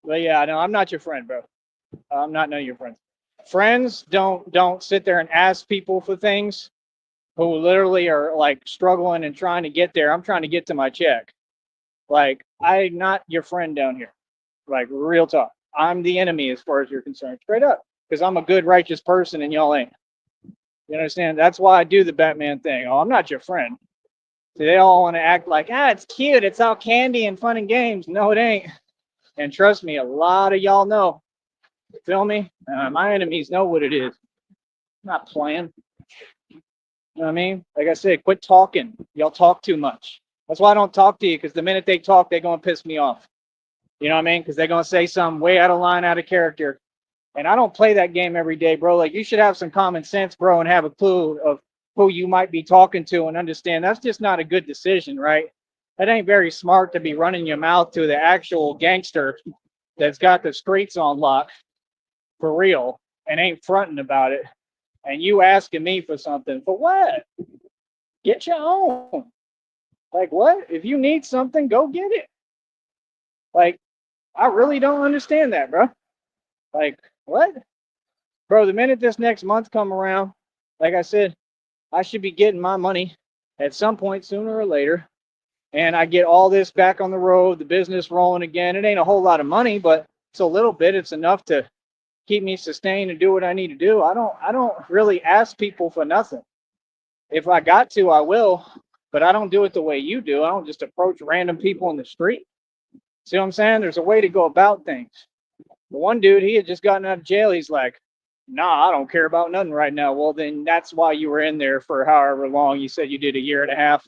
A: But yeah, no, I'm not your friend, bro. I'm not none of your friends. Friends don't sit there and ask people for things who literally are like struggling and trying to get there. I'm trying to get to my check. Like I'm not your friend down here. Like real talk. I'm the enemy as far as you're concerned. Straight up. Because I'm a good, righteous person and y'all ain't. You understand? That's why I do the Batman thing. Oh, I'm not your friend. See, they all want to act like, it's cute. It's all candy and fun and games. No, it ain't. And trust me, a lot of y'all know. Feel me? My enemies know what it is. I'm not playing. You know what I mean? Like I said, quit talking. Y'all talk too much. That's why I don't talk to you, because the minute they talk, they're going to piss me off. You know what I mean? Because they're going to say something way out of line, out of character. And I don't play that game every day, bro. Like, you should have some common sense, bro, and have a clue of who you might be talking to and understand that's just not a good decision, right? That ain't very smart to be running your mouth to the actual gangster that's got the streets on lock for real and ain't fronting about it. And you asking me for something. For what? Get your own. Like, what? If you need something, go get it. Like, I really don't understand that, bro. Like, what? Bro, the minute this next month come around, like I said, I should be getting my money at some point sooner or later. And I get all this back on the road, the business rolling again. It ain't a whole lot of money, but it's a little bit. It's enough to keep me sustained and do what I need to do. I don't really ask people for nothing. If I got to, I will, but I don't do it the way you do. I don't just approach random people in the street. See what I'm saying? There's a way to go about things. The one dude, he had just gotten out of jail. He's like, nah, I don't care about nothing right now. Well, then that's why you were in there for however long. You said you did a year and a half,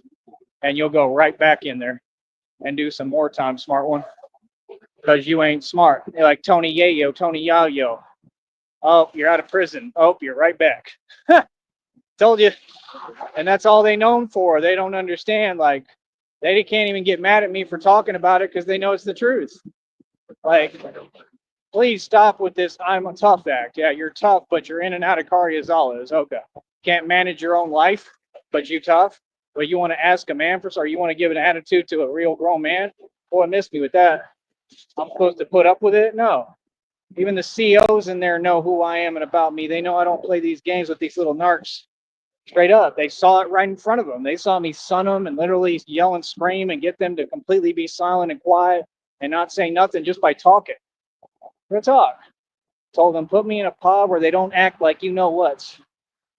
A: and you'll go right back in there and do some more time, smart one, because you ain't smart. You're like Tony Yayo, Tony Yayo. Oh, you're out of prison. Oh, you're right back. Told you. And that's all they known for. They don't understand. Like, they can't even get mad at me for talking about it because they know it's the truth. Like, please stop with this I'm a tough act. Yeah, you're tough, but you're in and out of Carriazalas. Okay. Can't manage your own life, but you tough? But you want to ask a man for, or you want to give an attitude to a real grown man? Boy, miss me with that. I'm supposed to put up with it? No. Even the COs in there know who I am and about me. They know I don't play these games with these little narcs. Straight up. They saw it right in front of them. They saw me son them and literally yell and scream and get them to completely be silent and quiet and not say nothing just by talking. Real talk. Told them, put me in a pod where they don't act like you know what's.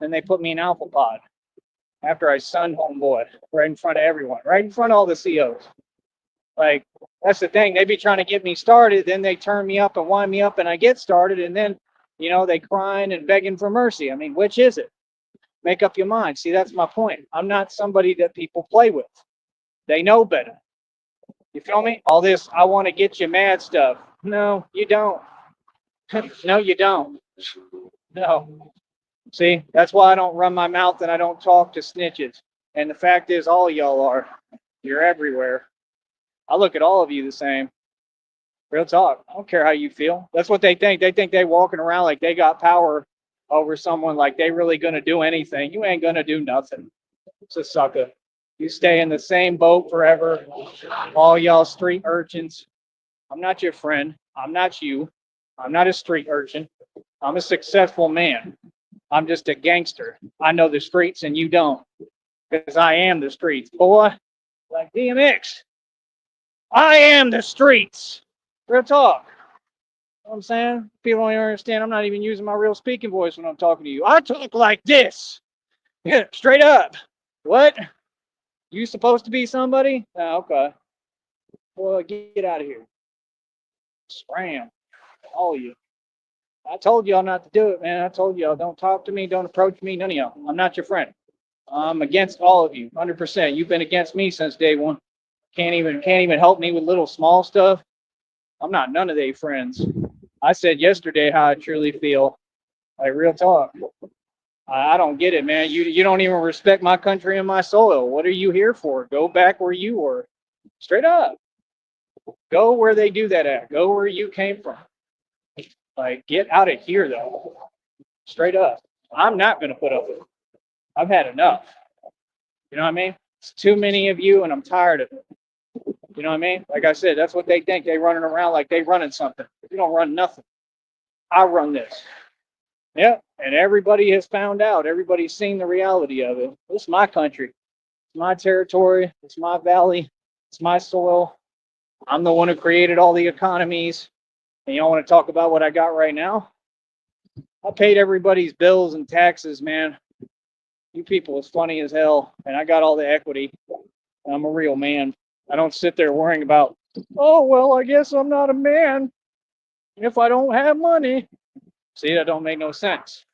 A: Then they put me in alpha pod after I sunned homeboy right in front of everyone, right in front of all the COs. Like, that's the thing. They be trying to get me started, then they turn me up and wind me up and I get started, and then, they crying and begging for mercy. I mean, which is it? Make up your mind. See, that's my point. I'm not somebody that people play with. They know better. You feel me? All this, I want to get you mad stuff. No, you don't. No, you don't. No. See, that's why I don't run my mouth and I don't talk to snitches. And the fact is, all y'all are. You're everywhere. I look at all of you the same. Real talk. I don't care how you feel. That's what they think. They think they walking around like they got power over someone, like they really gonna do anything. You ain't gonna do nothing. It's a sucker. You stay in the same boat forever. All y'all street urchins. I'm not your friend. I'm not you. I'm not a street urchin. I'm a successful man. I'm just a gangster. I know the streets and you don't. Because I am the streets, boy. Like DMX. I am the streets. Real talk. You know what I'm saying? People don't even understand. I'm not even using my real speaking voice when I'm talking to you. I talk like this. Yeah, straight up. What? You supposed to be somebody? Oh, okay. Well, get out of here. Scram. All of you. I told y'all not to do it, man. I told y'all don't talk to me, don't approach me, none of y'all. I'm not your friend. I'm against all of you, 100%. You've been against me since day one. Can't even help me with little small stuff. I'm not none of they friends. I said yesterday how I truly feel. Like real talk. I don't get it, man. You don't even respect my country and my soil. What are you here for? Go back where you were. Straight up. Go where they do that at. Go where you came from. Like get out of here though. Straight up. I'm not gonna put up with it. I've had enough. You know what I mean? It's too many of you and I'm tired of it. You know what I mean? Like I said, that's what they think. They running around like they running something. You don't run nothing. I run this. Yeah, and everybody has found out. Everybody's seen the reality of it. It's my country. It's my territory. It's my valley. It's my soil. I'm the one who created all the economies. And y'all want to talk about what I got right now? I paid everybody's bills and taxes, man. You people is funny as hell. And I got all the equity. I'm a real man. I don't sit there worrying about, oh, well, I guess I'm not a man if I don't have money. See, that don't make no sense.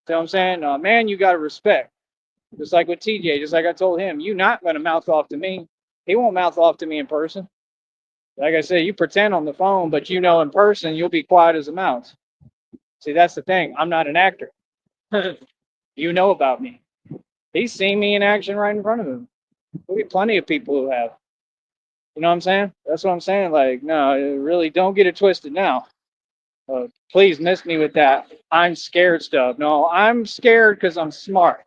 A: See what I'm saying? Man, you got to respect. Just like with TJ, just like I told him, you not going to mouth off to me. He won't mouth off to me in person. Like I said, you pretend on the phone, but you know in person, you'll be quiet as a mouse. See, that's the thing. I'm not an actor. You know about me. He's seen me in action right in front of him. There'll be plenty of people who have. You know what I'm saying? That's what I'm saying. Like, no, really don't get it twisted now. Please miss me with that. I'm scared stuff. No, I'm scared because I'm smart.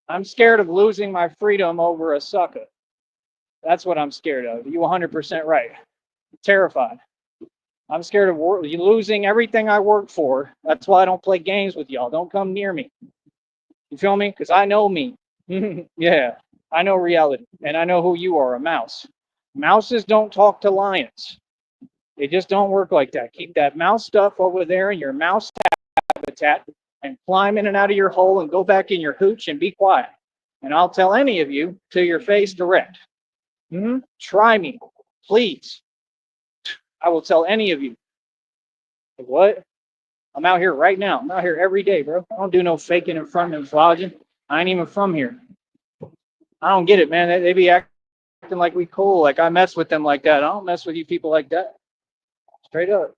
A: I'm scared of losing my freedom over a sucker. That's what I'm scared of. You 100% right. Terrified. I'm scared of losing everything I work for. That's why I don't play games with y'all. Don't come near me. You feel me? Because I know me. Yeah, I know reality. And I know who you are, a mouse. Mouses don't talk to lions. They just don't work like that. Keep that mouse stuff over there in your mouse habitat and climb in and out of your hole and go back in your hooch and be quiet. And I'll tell any of you to your face direct. Try me, please. I will tell any of you. What? I'm out here right now. I'm out here every day, bro. I don't do no faking in front of vlogging. I ain't even from here. I don't get it, man. They be acting like we cool. Like I mess with them like that. I don't mess with you people like that. Straight up.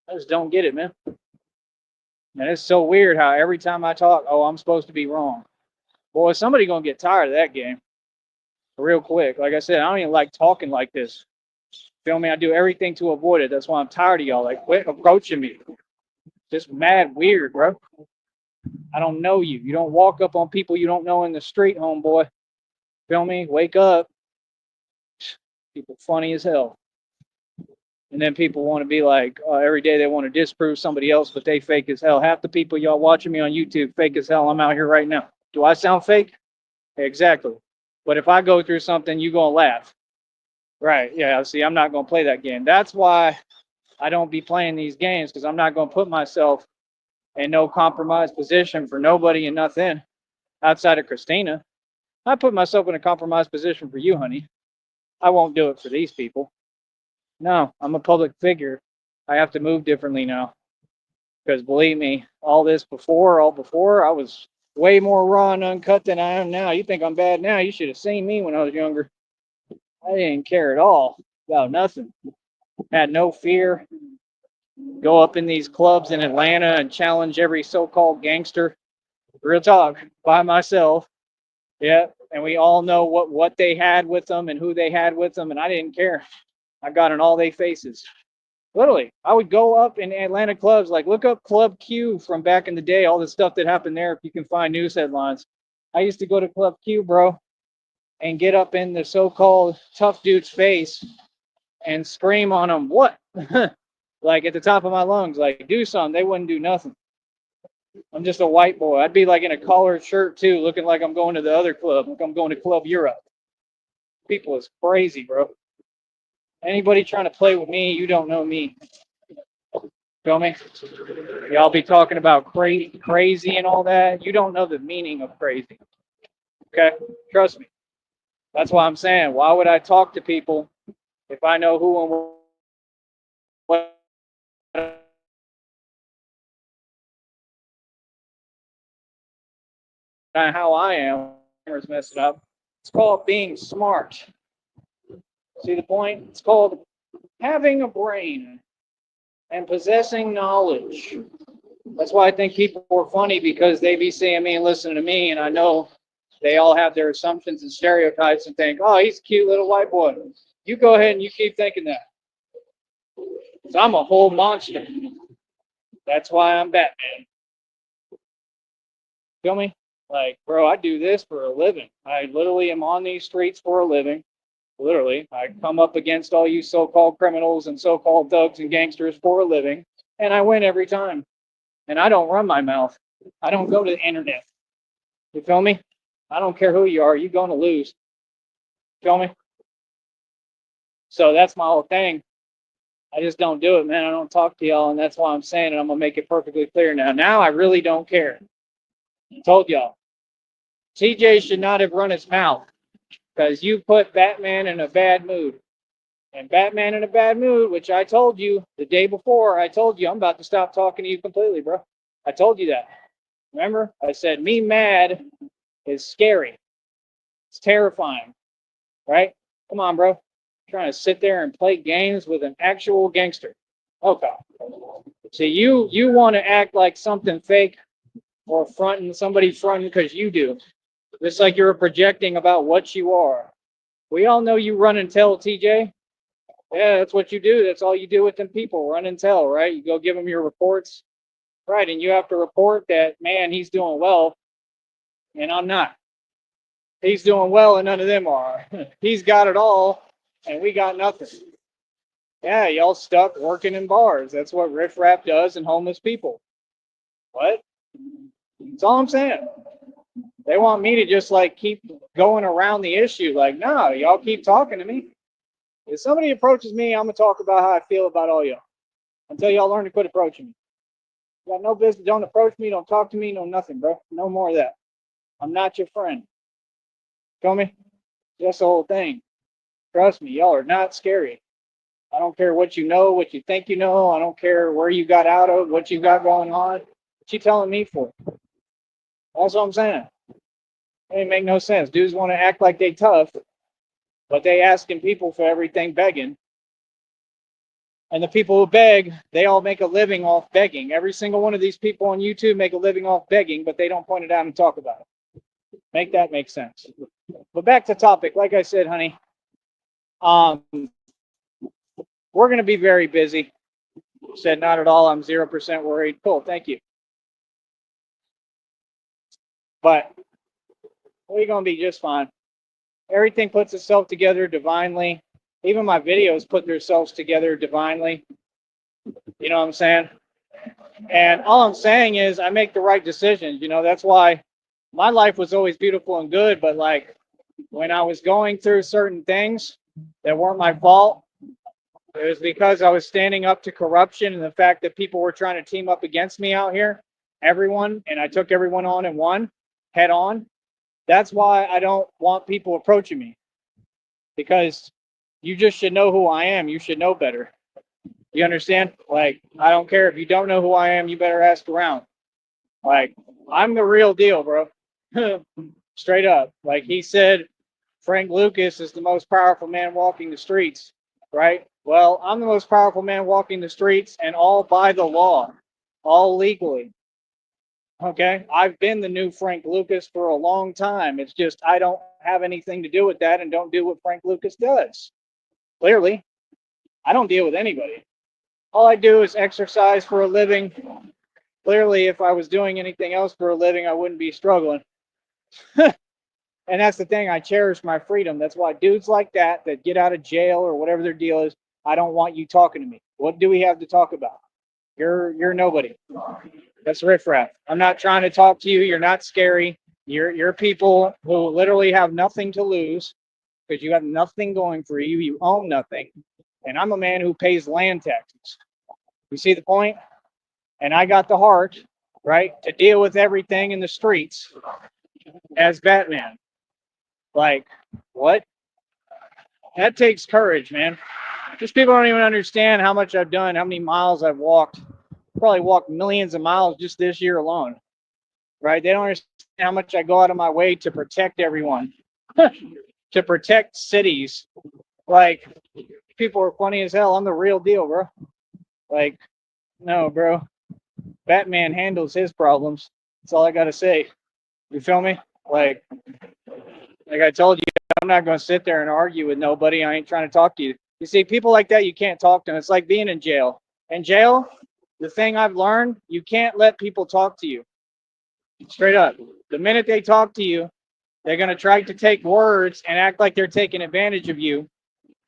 A: I just don't get it, man. And it's so weird how every time I talk, oh, I'm supposed to be wrong. Boy, somebody gonna get tired of that game real quick. Like I said, I don't even like talking like this. Feel me? I do everything to avoid it. That's why I'm tired of y'all. Like, quit approaching me. Just mad weird, bro. I don't know you. You don't walk up on people you don't know in the street, homeboy. Feel me? Wake up. People funny as hell. And then people want to be like, every day they want to disprove somebody else, but they fake as hell. Half the people y'all watching me on YouTube fake as hell. I'm out here right now. Do I sound fake? Exactly. But if I go through something, you gonna laugh. Right. Yeah. See, I'm not gonna play that game. That's why I don't be playing these games, because I'm not gonna put myself in no compromised position for nobody and nothing outside of Christina. I put myself in a compromised position for you, honey. I won't do it for these people. No, I'm a public figure. I have to move differently now. Because believe me, all before, I was way more raw and uncut than I am now. You think I'm bad now? You should have seen me when I was younger. I didn't care at all about nothing. Had no fear. Go up in these clubs in Atlanta and challenge every so-called gangster. Real talk, by myself. Yeah, and we all know what they had with them and who they had with them, and I didn't care. I got in all their faces. Literally, I would go up in Atlanta clubs, like look up Club Q from back in the day, all the stuff that happened there, if you can find news headlines. I used to go to Club Q, bro, and get up in the so-called tough dude's face and scream on him, what? Like at the top of my lungs, like do something. They wouldn't do nothing. I'm just a white boy. I'd be like in a collared shirt too, looking like I'm going to the other club, like I'm going to Club Europe. People is crazy, bro. Anybody trying to play with me, you don't know me. Feel me? Y'all be talking about crazy and all that. You don't know the meaning of crazy. Okay? Trust me. That's why I'm saying, why would I talk to people if I know who and what and how I am? Mess it up. It's called being smart. See the point? It's called having a brain and possessing knowledge. That's why I think people are funny, because they be seeing me and listening to me, and I know they all have their assumptions and stereotypes and think, oh, he's a cute little white boy. You go ahead and you keep thinking that. So I'm a whole monster. That's why I'm Batman. Feel me? Like, bro, I do this for a living. I literally am on these streets for a living. Literally, I come up against all you so-called criminals and so-called thugs and gangsters for a living, and I win every time. And I don't run my mouth. I don't go to the internet. You feel me? I don't care who you are. You're going to lose. Feel me? So that's my whole thing. I just don't do it, man. I don't talk to y'all, and that's why I'm saying it. I'm going to make it perfectly clear now. Now I really don't care. I told y'all. TJ should not have run his mouth, because you put Batman in a bad mood. And Batman in a bad mood, which I told you the day before, I told you I'm about to stop talking to you completely, bro. I told you that. Remember? I said, me mad is scary. It's terrifying, right? Come on, bro. Trying to sit there and play games with an actual gangster. Okay. See, you want to act like something fake or fronting, somebody fronting because you do. Just like you're projecting about what you are. We all know you run and tell, TJ. Yeah, that's what you do. That's all you do with them people, run and tell, right? You go give them your reports, right? And you have to report that, man, he's doing well, and I'm not. He's doing well, and none of them are. He's got it all, and we got nothing. Yeah, y'all stuck working in bars. That's what riffraff does and homeless people. What? That's all I'm saying. They want me to just like keep going around the issue. Like, no, y'all keep talking to me. If somebody approaches me, I'm gonna talk about how I feel about all y'all until y'all learn to quit approaching me. You got no business. Don't approach me. Don't talk to me. No nothing, bro. No more of that. I'm not your friend. Feel me? That's the whole thing. Trust me, y'all are not scary. I don't care what you know, what you think you know. I don't care where you got out of, what you got going on. What you telling me for? That's what I'm saying. It ain't make no sense. Dudes want to act like they tough, but they asking people for everything, begging. And the people who beg, they all make a living off begging. Every single one of these people on YouTube make a living off begging, but they don't point it out and talk about it. Make that make sense. But back to topic. Like I said, honey, we're going to be very busy. Said not at all. I'm 0% worried. Cool. Thank you. But we're going to be just fine. Everything puts itself together divinely. Even my videos put themselves together divinely. You know what I'm saying? And all I'm saying is I make the right decisions. That's why my life was always beautiful and good. But like when I was going through certain things that weren't my fault, it was because I was standing up to corruption and the fact that people were trying to team up against me out here, everyone, and I took everyone on and won head on. That's why I don't want people approaching me, because you just should know who I am. You should know better. You understand? Like, I don't care if you don't know who I am, you better ask around. Like, I'm the real deal, bro. Straight up. Like he said, Frank Lucas is the most powerful man walking the streets, right? Well, I'm the most powerful man walking the streets, and all by the law, all legally. Okay? I've been the new Frank Lucas for a long time. It's just I don't have anything to do with that and don't do what Frank Lucas does. Clearly, I don't deal with anybody. All I do is exercise for a living. Clearly, if I was doing anything else for a living, I wouldn't be struggling. And that's the thing. I cherish my freedom. That's why dudes like that get out of jail or whatever their deal is, I don't want you talking to me. What do we have to talk about? You're nobody. That's riffraff. I'm not trying to talk to you. You're not scary. You're people who literally have nothing to lose because you have nothing going for you. You own nothing. And I'm a man who pays land taxes. You see the point? And I got the heart, right, to deal with everything in the streets as Batman. Like, what? That takes courage, man. Just people don't even understand how much I've done, how many miles I've walked. Probably walked millions of miles just this year alone, right? They don't understand how much I go out of my way to protect everyone, to protect cities. Like, people are funny as hell. I'm the real deal, bro. Like, no, bro. Batman handles his problems. That's all I got to say. You feel me? Like I told you, I'm not going to sit there and argue with nobody. I ain't trying to talk to you. You see, people like that, you can't talk to them. It's like being in jail. In jail, the thing I've learned, you can't let people talk to you. Straight up. The minute they talk to you, they're going to try to take words and act like they're taking advantage of you.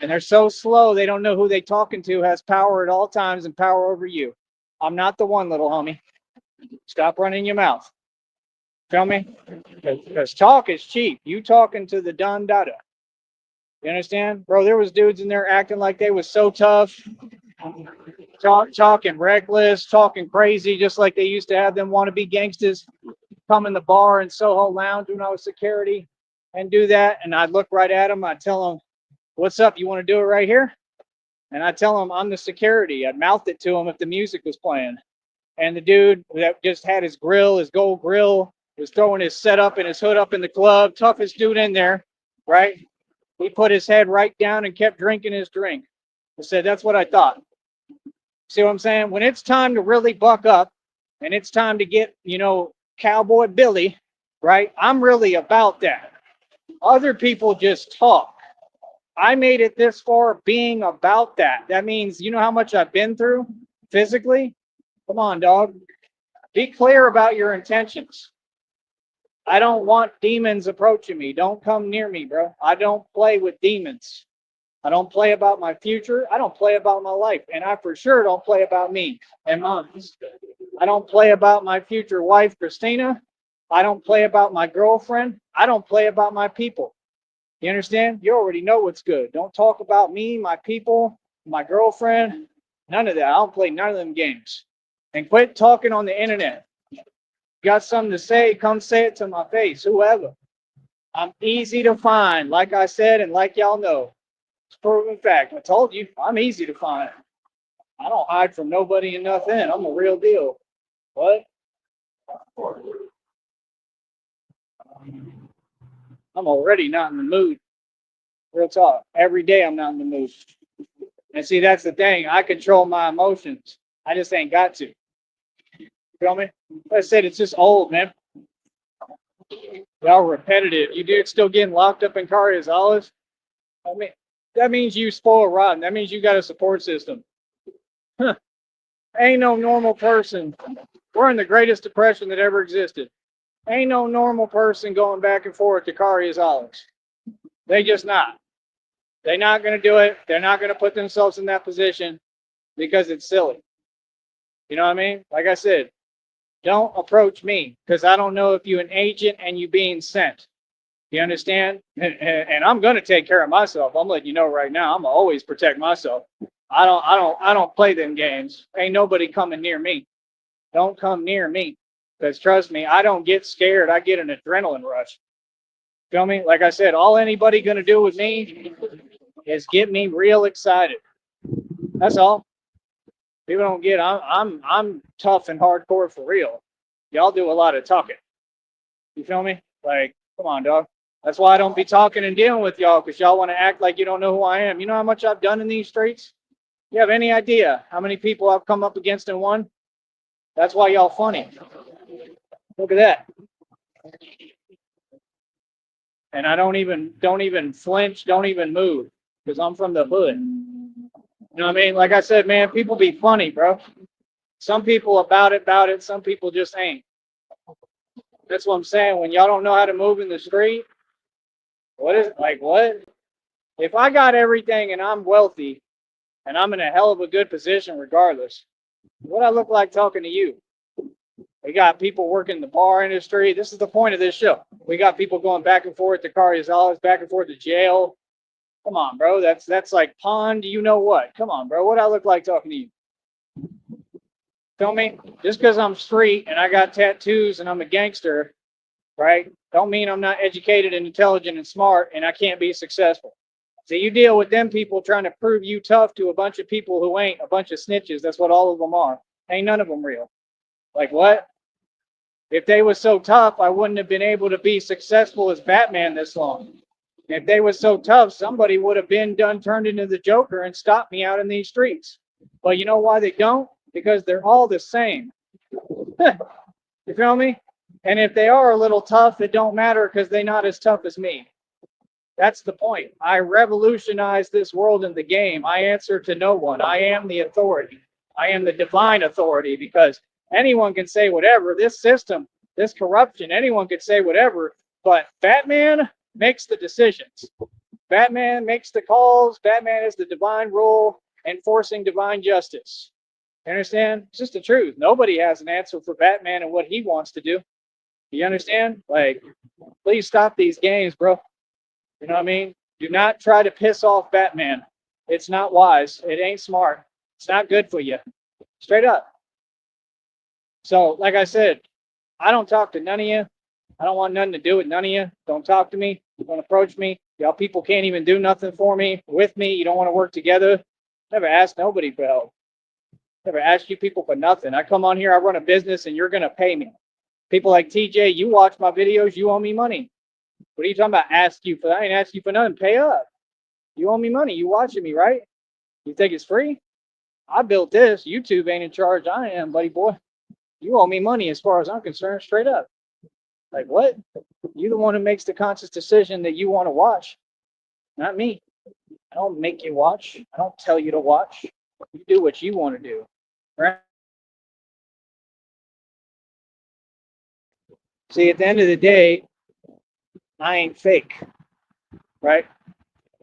A: And they're so slow, they don't know who they're talking to has power at all times and power over you. I'm not the one, little homie. Stop running your mouth. Feel me? Because talk is cheap. You talking to the Don Dada. You understand? Bro, there was dudes in there acting like they was so tough, talking reckless, talking crazy, just like they used to have them wannabe gangsters come in the bar in Soho Lounge when I was security and do that. And I'd look right at them. I'd tell them, what's up? You want to do it right here? And I'd tell them I'm the security. I'd mouth it to them if the music was playing. And the dude that just had his grill, his gold grill, was throwing his setup and his hood up in the club, toughest dude in there, right? He put his head right down and kept drinking his drink. I said, that's what I thought. See what I'm saying? When it's time to really buck up and it's time to get, Cowboy Billy, right? I'm really about that. Other people just talk. I made it this far being about that. That means, you know how much I've been through physically? Come on, dog. Be clear about your intentions. I don't want demons approaching me. Don't come near me, bro. I don't play with demons. I don't play about my future. I don't play about my life. And I for sure don't play about me and mine. I don't play about my future wife, Christina. I don't play about my girlfriend. I don't play about my people. You understand? You already know what's good. Don't talk about me, my people, my girlfriend. None of that. I don't play none of them games. And quit talking on the internet. Got something to say, come say it to my face, whoever. I'm easy to find, like I said, and like y'all know. It's proven fact. I told you, I'm easy to find. I don't hide from nobody and nothing. I'm a real deal. What? I'm already not in the mood. Real talk. Every day I'm not in the mood. And see, that's the thing. I control my emotions. I just ain't got to. Feel me? Like I said, it's just old, man. Y'all repetitive. You dudes still getting locked up in Cardiazalis? I mean, that means you spoil rotten. That means you got a support system. Huh. Ain't no normal person. We're in the greatest depression that ever existed. Ain't no normal person going back and forth to Cardiazalis. They just not. They're not going to do it. They're not going to put themselves in that position because it's silly. You know what I mean? Like I said, don't approach me because I don't know if you're an agent and you being sent. You understand? And I'm going to take care of myself. I'm letting you know right now. I'm gonna always protect myself. I don't play them games. Ain't nobody coming near me. Don't come near me. Because trust me, I don't get scared. I get an adrenaline rush. Feel me? Like I said, all anybody gonna do with me is get me real excited. That's all. People don't get. I'm tough and hardcore for real. Y'all do a lot of talking. You feel me? Like, come on, dog. That's why I don't be talking and dealing with y'all, because y'all want to act like you don't know who I am. You know how much I've done in these streets? You have any idea how many people I've come up against and won? That's why y'all funny. Look at that. And I don't even flinch, don't even move, because I'm from the hood. You know what I mean? Like I said, man, people be funny, bro. Some people about it. Some people just ain't. That's what I'm saying. When y'all don't know how to move in the street, what is like what? If I got everything and I'm wealthy and I'm in a hell of a good position regardless, what I look like talking to you? We got people working the bar industry. This is the point of this show. We got people going back and forth to Cardiazales, back and forth to jail. Come on, bro. That's like pond. You know what? Come on, bro. What I look like talking to you? Feel me? Just because I'm street and I got tattoos and I'm a gangster, right? Don't mean I'm not educated and intelligent and smart and I can't be successful. So you deal with them people trying to prove you tough to a bunch of people who ain't, a bunch of snitches. That's what all of them are. Ain't none of them real. Like what? If they was so tough, I wouldn't have been able to be successful as Batman this long. If they was so tough, somebody would have been done turned into the Joker and stopped me out in these streets. But you know why they don't? Because they're all the same. You feel me? And if they are a little tough, it don't matter because they're not as tough as me. That's the point. I revolutionized this world in the game. I answer to no one. I am the authority. I am the divine authority because anyone can say whatever. This system, this corruption, anyone could say whatever, but Batman makes the decisions. Batman makes the calls. Batman is the divine rule enforcing divine justice. You understand? It's just the truth. Nobody has an answer for Batman and what he wants to do. You understand? Like, please stop these games, bro. You know what I mean? Do not try to piss off Batman. It's not wise. It ain't smart. It's not good for you. Straight up. So, like I said, I don't talk to none of you. I don't want nothing to do with none of you. Don't talk to me. Don't approach me. Y'all people can't even do nothing for me, with me. You don't want to work together. Never asked nobody for help. Never asked you people for nothing. I come on here, I run a business, and you're going to pay me. People like TJ, you watch my videos, you owe me money. What are you talking about? Ask you for that? I ain't ask you for nothing. Pay up. You owe me money. You watching me, right? You think it's free? I built this. YouTube ain't in charge. I am, buddy boy. You owe me money as far as I'm concerned, straight up. Like what? You the one who makes the conscious decision that you want to watch, not me. I don't make you watch. I don't tell you to watch. You do what you want to do, right? See, at the end of the day, I ain't fake, right?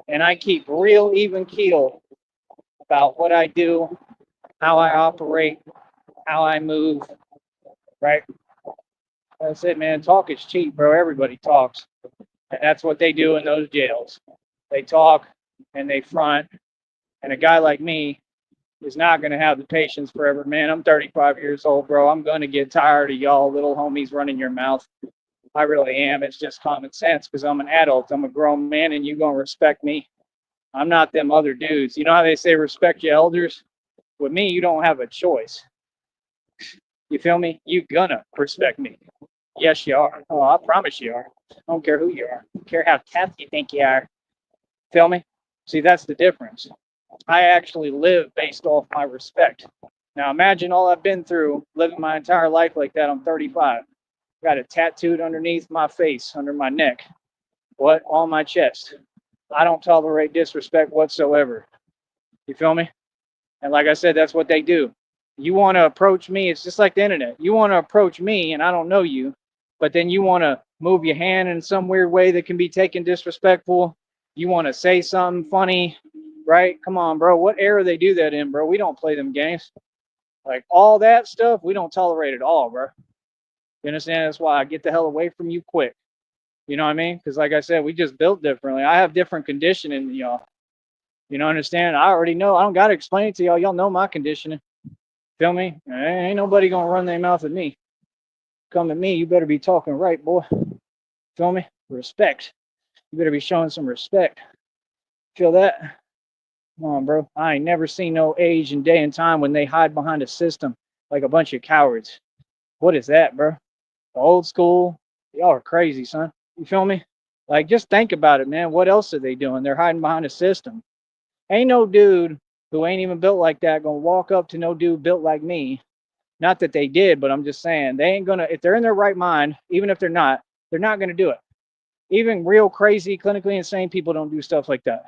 A: And I keep real even keel about what I do, how I operate, how I move, right? That's it, man. Talk is cheap, bro. Everybody talks. And that's what they do in those jails. They talk and they front. And a guy like me is not going to have the patience forever, man. I'm 35 years old, bro. I'm going to get tired of y'all little homies running your mouth. I really am. It's just common sense because I'm an adult. I'm a grown man and you're going to respect me. I'm not them other dudes. You know how they say respect your elders? With me, you don't have a choice. You feel me? You gonna respect me. Yes, you are. Oh, I promise you are. I don't care who you are. I don't care how tough you think you are. Feel me? See, that's the difference. I actually live based off my respect. Now imagine all I've been through living my entire life like that. I'm 35. Got it tattooed underneath my face, under my neck. What? On my chest. I don't tolerate disrespect whatsoever. You feel me? And like I said, that's what they do. You want to approach me, it's just like the internet. You want to approach me and I don't know you, but then you want to move your hand in some weird way that can be taken disrespectful. You want to say something funny, right? Come on, bro. What era they do that in, bro? We don't play them games. Like all that stuff, we don't tolerate at all, bro. You understand? That's why I get the hell away from you quick. You know what I mean? Because like I said, we just built differently. I have different conditioning than y'all. You know, understand? I already know. I don't gotta explain it to y'all. Y'all know my conditioning. Feel me? Ain't nobody gonna run their mouth at me. Come at me, you better be talking right, boy. Feel me? Respect. You better be showing some respect. Feel that? Come on, bro. I ain't never seen no age and day and time when they hide behind a system like a bunch of cowards. What is that, bro? The old school. Y'all are crazy, son. You feel me? Like, just think about it, man. What else are they doing? They're hiding behind a system. Ain't no dude who ain't even built like that gonna walk up to no dude built like me. Not that they did, but I'm just saying they ain't gonna, if they're in their right mind, even if they're not gonna do it. Even real crazy, clinically insane people don't do stuff like that.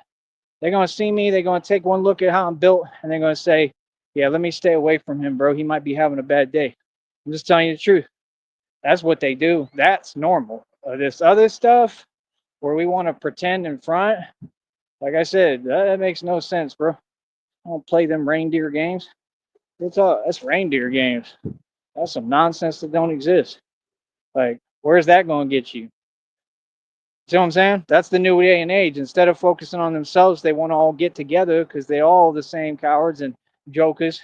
A: They're gonna see me, they're gonna take one look at how I'm built, and they're gonna say, yeah, let me stay away from him, bro. He might be having a bad day. I'm just telling you the truth. That's what they do. That's normal. This other stuff where we want to pretend in front, like I said, that makes no sense, bro. I don't play them reindeer games. That's reindeer games. That's some nonsense that don't exist. Like, where's that going to get you? See what I'm saying? That's the new day and age. Instead of focusing on themselves, they want to all get together because they all the same cowards and jokers,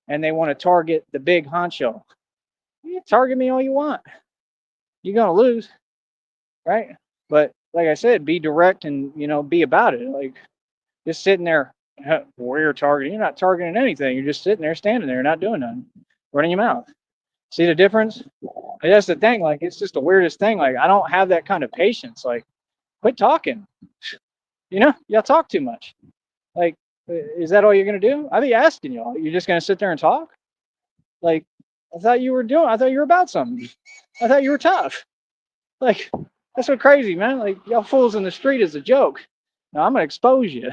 A: and they want to target the big honcho. You target me all you want. You're gonna lose, right? But like I said, be direct and be about it. Like just sitting there, warrior targeting. You're not targeting anything. You're just sitting there, standing there, not doing nothing, running your mouth. See the difference? And that's the thing. Like it's just the weirdest thing. Like I don't have that kind of patience. Like quit talking. Y'all talk too much. Like, is that all you're gonna do? I be asking y'all. You're just gonna sit there and talk? Like, I thought you were about something. I thought you were tough. Like, that's what crazy, man. Like, y'all fools in the street is a joke. Now I'm gonna expose you.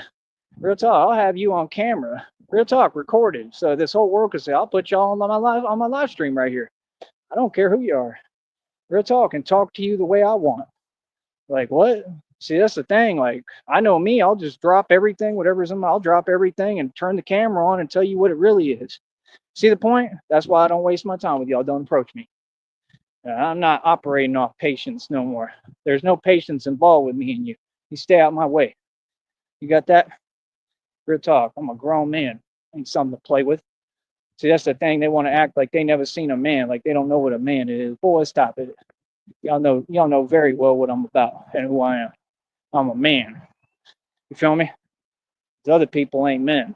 A: Real talk. I'll have you on camera. Real talk, recorded. So this whole world can say, I'll put y'all on my live stream right here. I don't care who you are. Real talk, and talk to you the way I want. Like what? See, that's the thing. Like, I know me, I'll just drop everything, whatever's in my, I'll drop everything and turn the camera on and tell you what it really is. See the point? That's why I don't waste my time with y'all. Don't approach me. I'm not operating off patience no more. There's no patience involved with me and you. You stay out my way. You got that? Real talk. I'm a grown man. Ain't something to play with. See, that's the thing. They want to act like they never seen a man, like they don't know what a man is. Boy, stop it. Y'all know very well what I'm about and who I am. I'm a man. You feel me? The other people ain't men.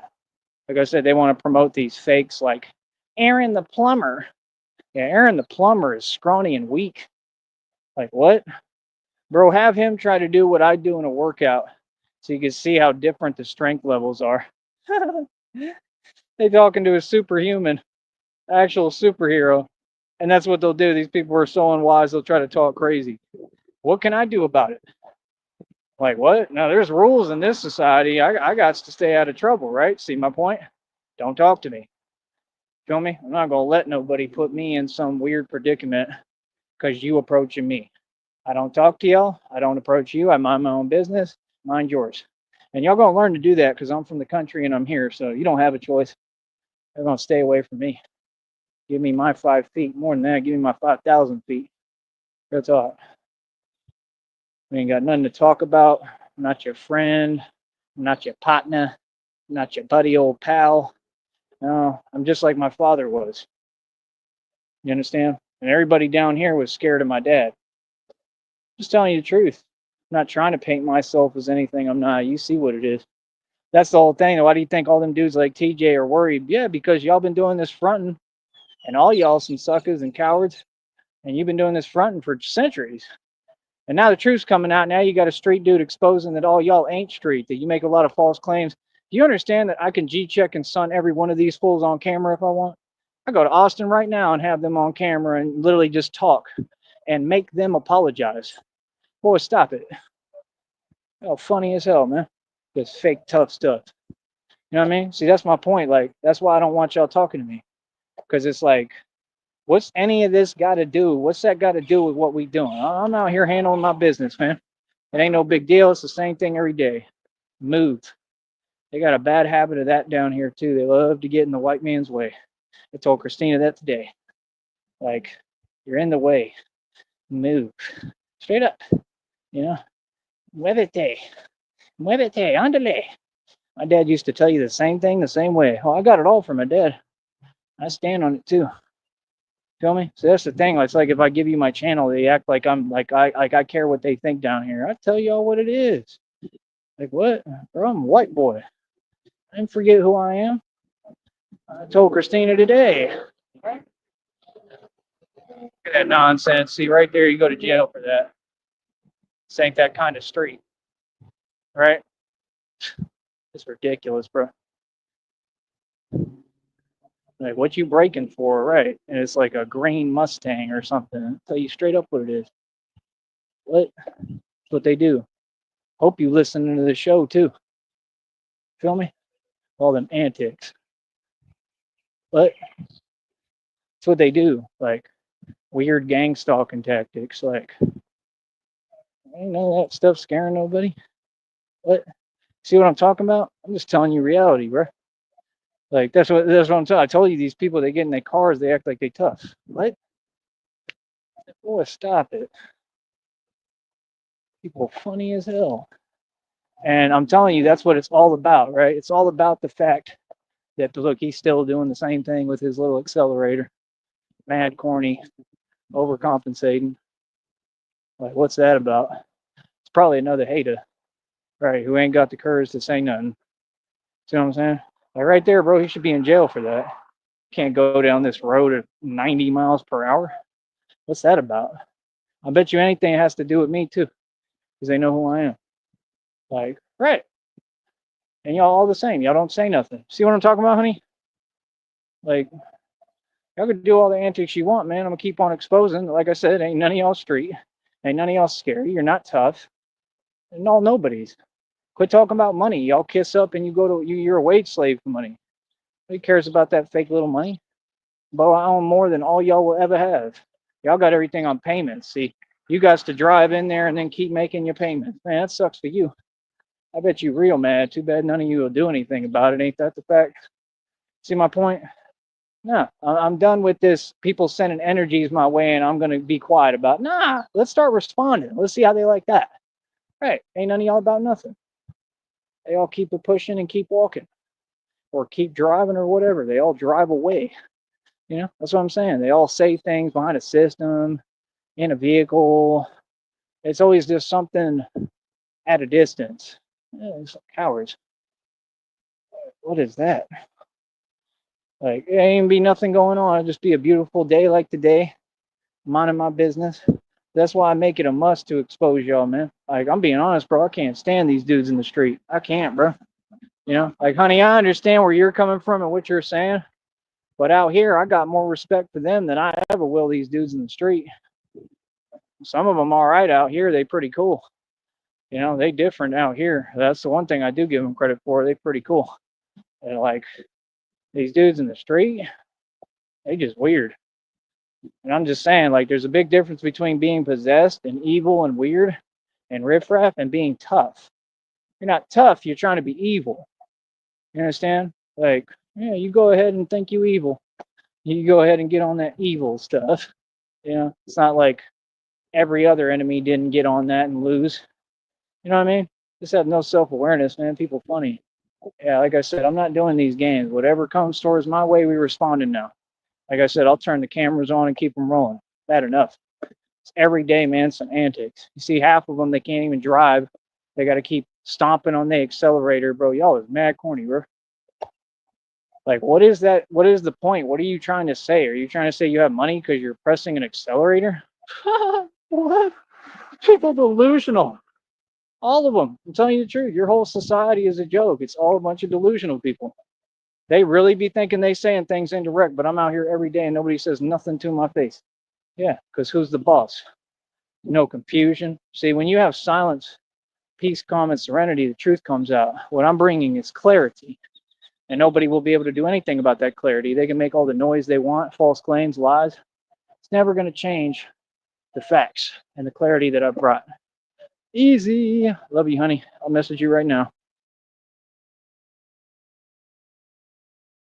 A: Like I said, they want to promote these fakes like Aaron the plumber. Yeah, Aaron the plumber is scrawny and weak. Like what? Bro, have him try to do what I do in a workout so you can see how different the strength levels are. They talking to a superhuman, actual superhero. And that's what they'll do. These people are so unwise, they'll try to talk crazy. What can I do about it? Like, what? Now, there's rules in this society. I got to stay out of trouble, right? See my point? Don't talk to me. Feel me? I'm not going to let nobody put me in some weird predicament because you approaching me. I don't talk to y'all. I don't approach you. I mind my own business. Mind yours. And y'all going to learn to do that because I'm from the country and I'm here. So you don't have a choice. They're going to stay away from me. Give me my 5 feet. More than that, give me my 5,000 feet. That's all. We ain't got nothing to talk about. I'm not your friend. I'm not your partner. I'm not your buddy old pal. No, I'm just like my father was. You understand? And everybody down here was scared of my dad. Just telling you the truth. I'm not trying to paint myself as anything I'm not. You see what it is. That's the whole thing. Why do you think all them dudes like TJ are worried? Yeah, because y'all been doing this fronting, and all y'all some suckers and cowards, and you've been doing this fronting for centuries. And now the truth's coming out. Now you got a street dude exposing that all y'all ain't street, that you make a lot of false claims. Do you understand that I can G-check and sun every one of these fools on camera if I want? I go to Austin right now and have them on camera and literally just talk and make them apologize. Boy, stop it. Oh, funny as hell, man. This fake tough stuff. You know what I mean? See, that's my point. Like, that's why I don't want y'all talking to me. Because it's like, what's any of this got to do? What's that got to do with what we doing? I'm out here handling my business, man. It ain't no big deal. It's the same thing every day. Move. They got a bad habit of that down here too. They love to get in the white man's way. I told Christina that today. Like, you're in the way. Move. Straight up. You know? Muévete. Muévete. Ándale. My dad used to tell you the same thing the same way. Oh, I got it all from my dad. I stand on it too. Feel me? So that's the thing. It's like if I give you my channel, they act like I care what they think down here. I tell y'all what it is. Like what? Bro, I'm a white boy. I didn't forget who I am. I told Christina today. Look at that nonsense. See right there, you go to jail for that. This ain't that kind of street. Right? It's ridiculous, bro. Like what you breaking for, right? And it's like a green Mustang or something. I'll tell you straight up what it is. What? That's what they do. Hope you listening to the show too. Feel me? All them antics. But that's what they do. Like weird gang stalking tactics. Like ain't none of that stuff scaring nobody. What? See what I'm talking about? I'm just telling you reality, bro. Like that's what I'm telling. I told you these people they get in their cars, they act like they tough. What? Boy, stop it. People funny as hell. And I'm telling you, that's what it's all about, right? It's all about the fact that look, he's still doing the same thing with his little accelerator. Mad corny, overcompensating. Like, what's that about? It's probably another hater, right? Who ain't got the courage to say nothing. See what I'm saying? Like right there, bro, he should be in jail for that. Can't go down this road at 90 miles per hour. What's that about? I bet you anything has to do with me too, because they know who I am. Like, right. And y'all all the same. Y'all don't say nothing. See what I'm talking about, honey? Like, y'all could do all the antics you want, man. I'm gonna keep on exposing. Like I said, ain't none of y'all street. Ain't none of y'all scary. You're not tough. And all nobodies. Quit talking about money. Y'all kiss up and you go to you're a wage slave for money. Who cares about that fake little money? But I own more than all y'all will ever have. Y'all got everything on payments. See, you guys to drive in there and then keep making your payments. Man, that sucks for you. I bet you real mad. Too bad none of you will do anything about it. Ain't that the fact? See my point? No, I'm done with this. People sending energies my way and I'm going to be quiet about it. Nah, let's start responding. Let's see how they like that. Right. Ain't none of y'all about nothing. They all keep it pushing and keep walking or keep driving or whatever. They all drive away. You know, that's what I'm saying. They all say things behind a system, in a vehicle. It's always just something at a distance. It's like cowards. What is that? Like, it ain't be nothing going on. It'll just be a beautiful day like today, minding my business. That's why I make it a must to expose y'all, man. Like, I'm being honest, bro. I can't stand these dudes in the street. I can't, bro. You know, like, honey, I understand where you're coming from and what you're saying. But out here, I got more respect for them than I ever will these dudes in the street. Some of them all right out here. They pretty cool. You know, they different out here. That's the one thing I do give them credit for. They pretty cool. And like these dudes in the street, they just weird. And I'm just saying, like, there's a big difference between being possessed and evil and weird and riffraff and being tough. You're not tough. You're trying to be evil. You understand? Like, yeah, you go ahead and think you evil. You go ahead and get on that evil stuff. You know, it's not like every other enemy didn't get on that and lose. You know what I mean? Just have no self-awareness, man. People funny. Yeah, like I said, I'm not doing these games. Whatever comes towards my way, we responding now. Like I said, I'll turn the cameras on and keep them rolling. Bad enough. It's every day, man, some antics. You see half of them, they can't even drive. They got to keep stomping on the accelerator, bro. Y'all is mad corny, bro. Like, what is that? What is the point? What are you trying to say? Are you trying to say you have money because you're pressing an accelerator? What? People delusional. All of them. I'm telling you the truth. Your whole society is a joke. It's all a bunch of delusional people. They really be thinking they saying things indirect, but I'm out here every day and nobody says nothing to my face. Yeah, because who's the boss? No confusion. See, when you have silence, peace, calm, and serenity, the truth comes out. What I'm bringing is clarity. And nobody will be able to do anything about that clarity. They can make all the noise they want, false claims, lies. It's never going to change the facts and the clarity that I've brought. Easy. Love you, honey. I'll message you right now.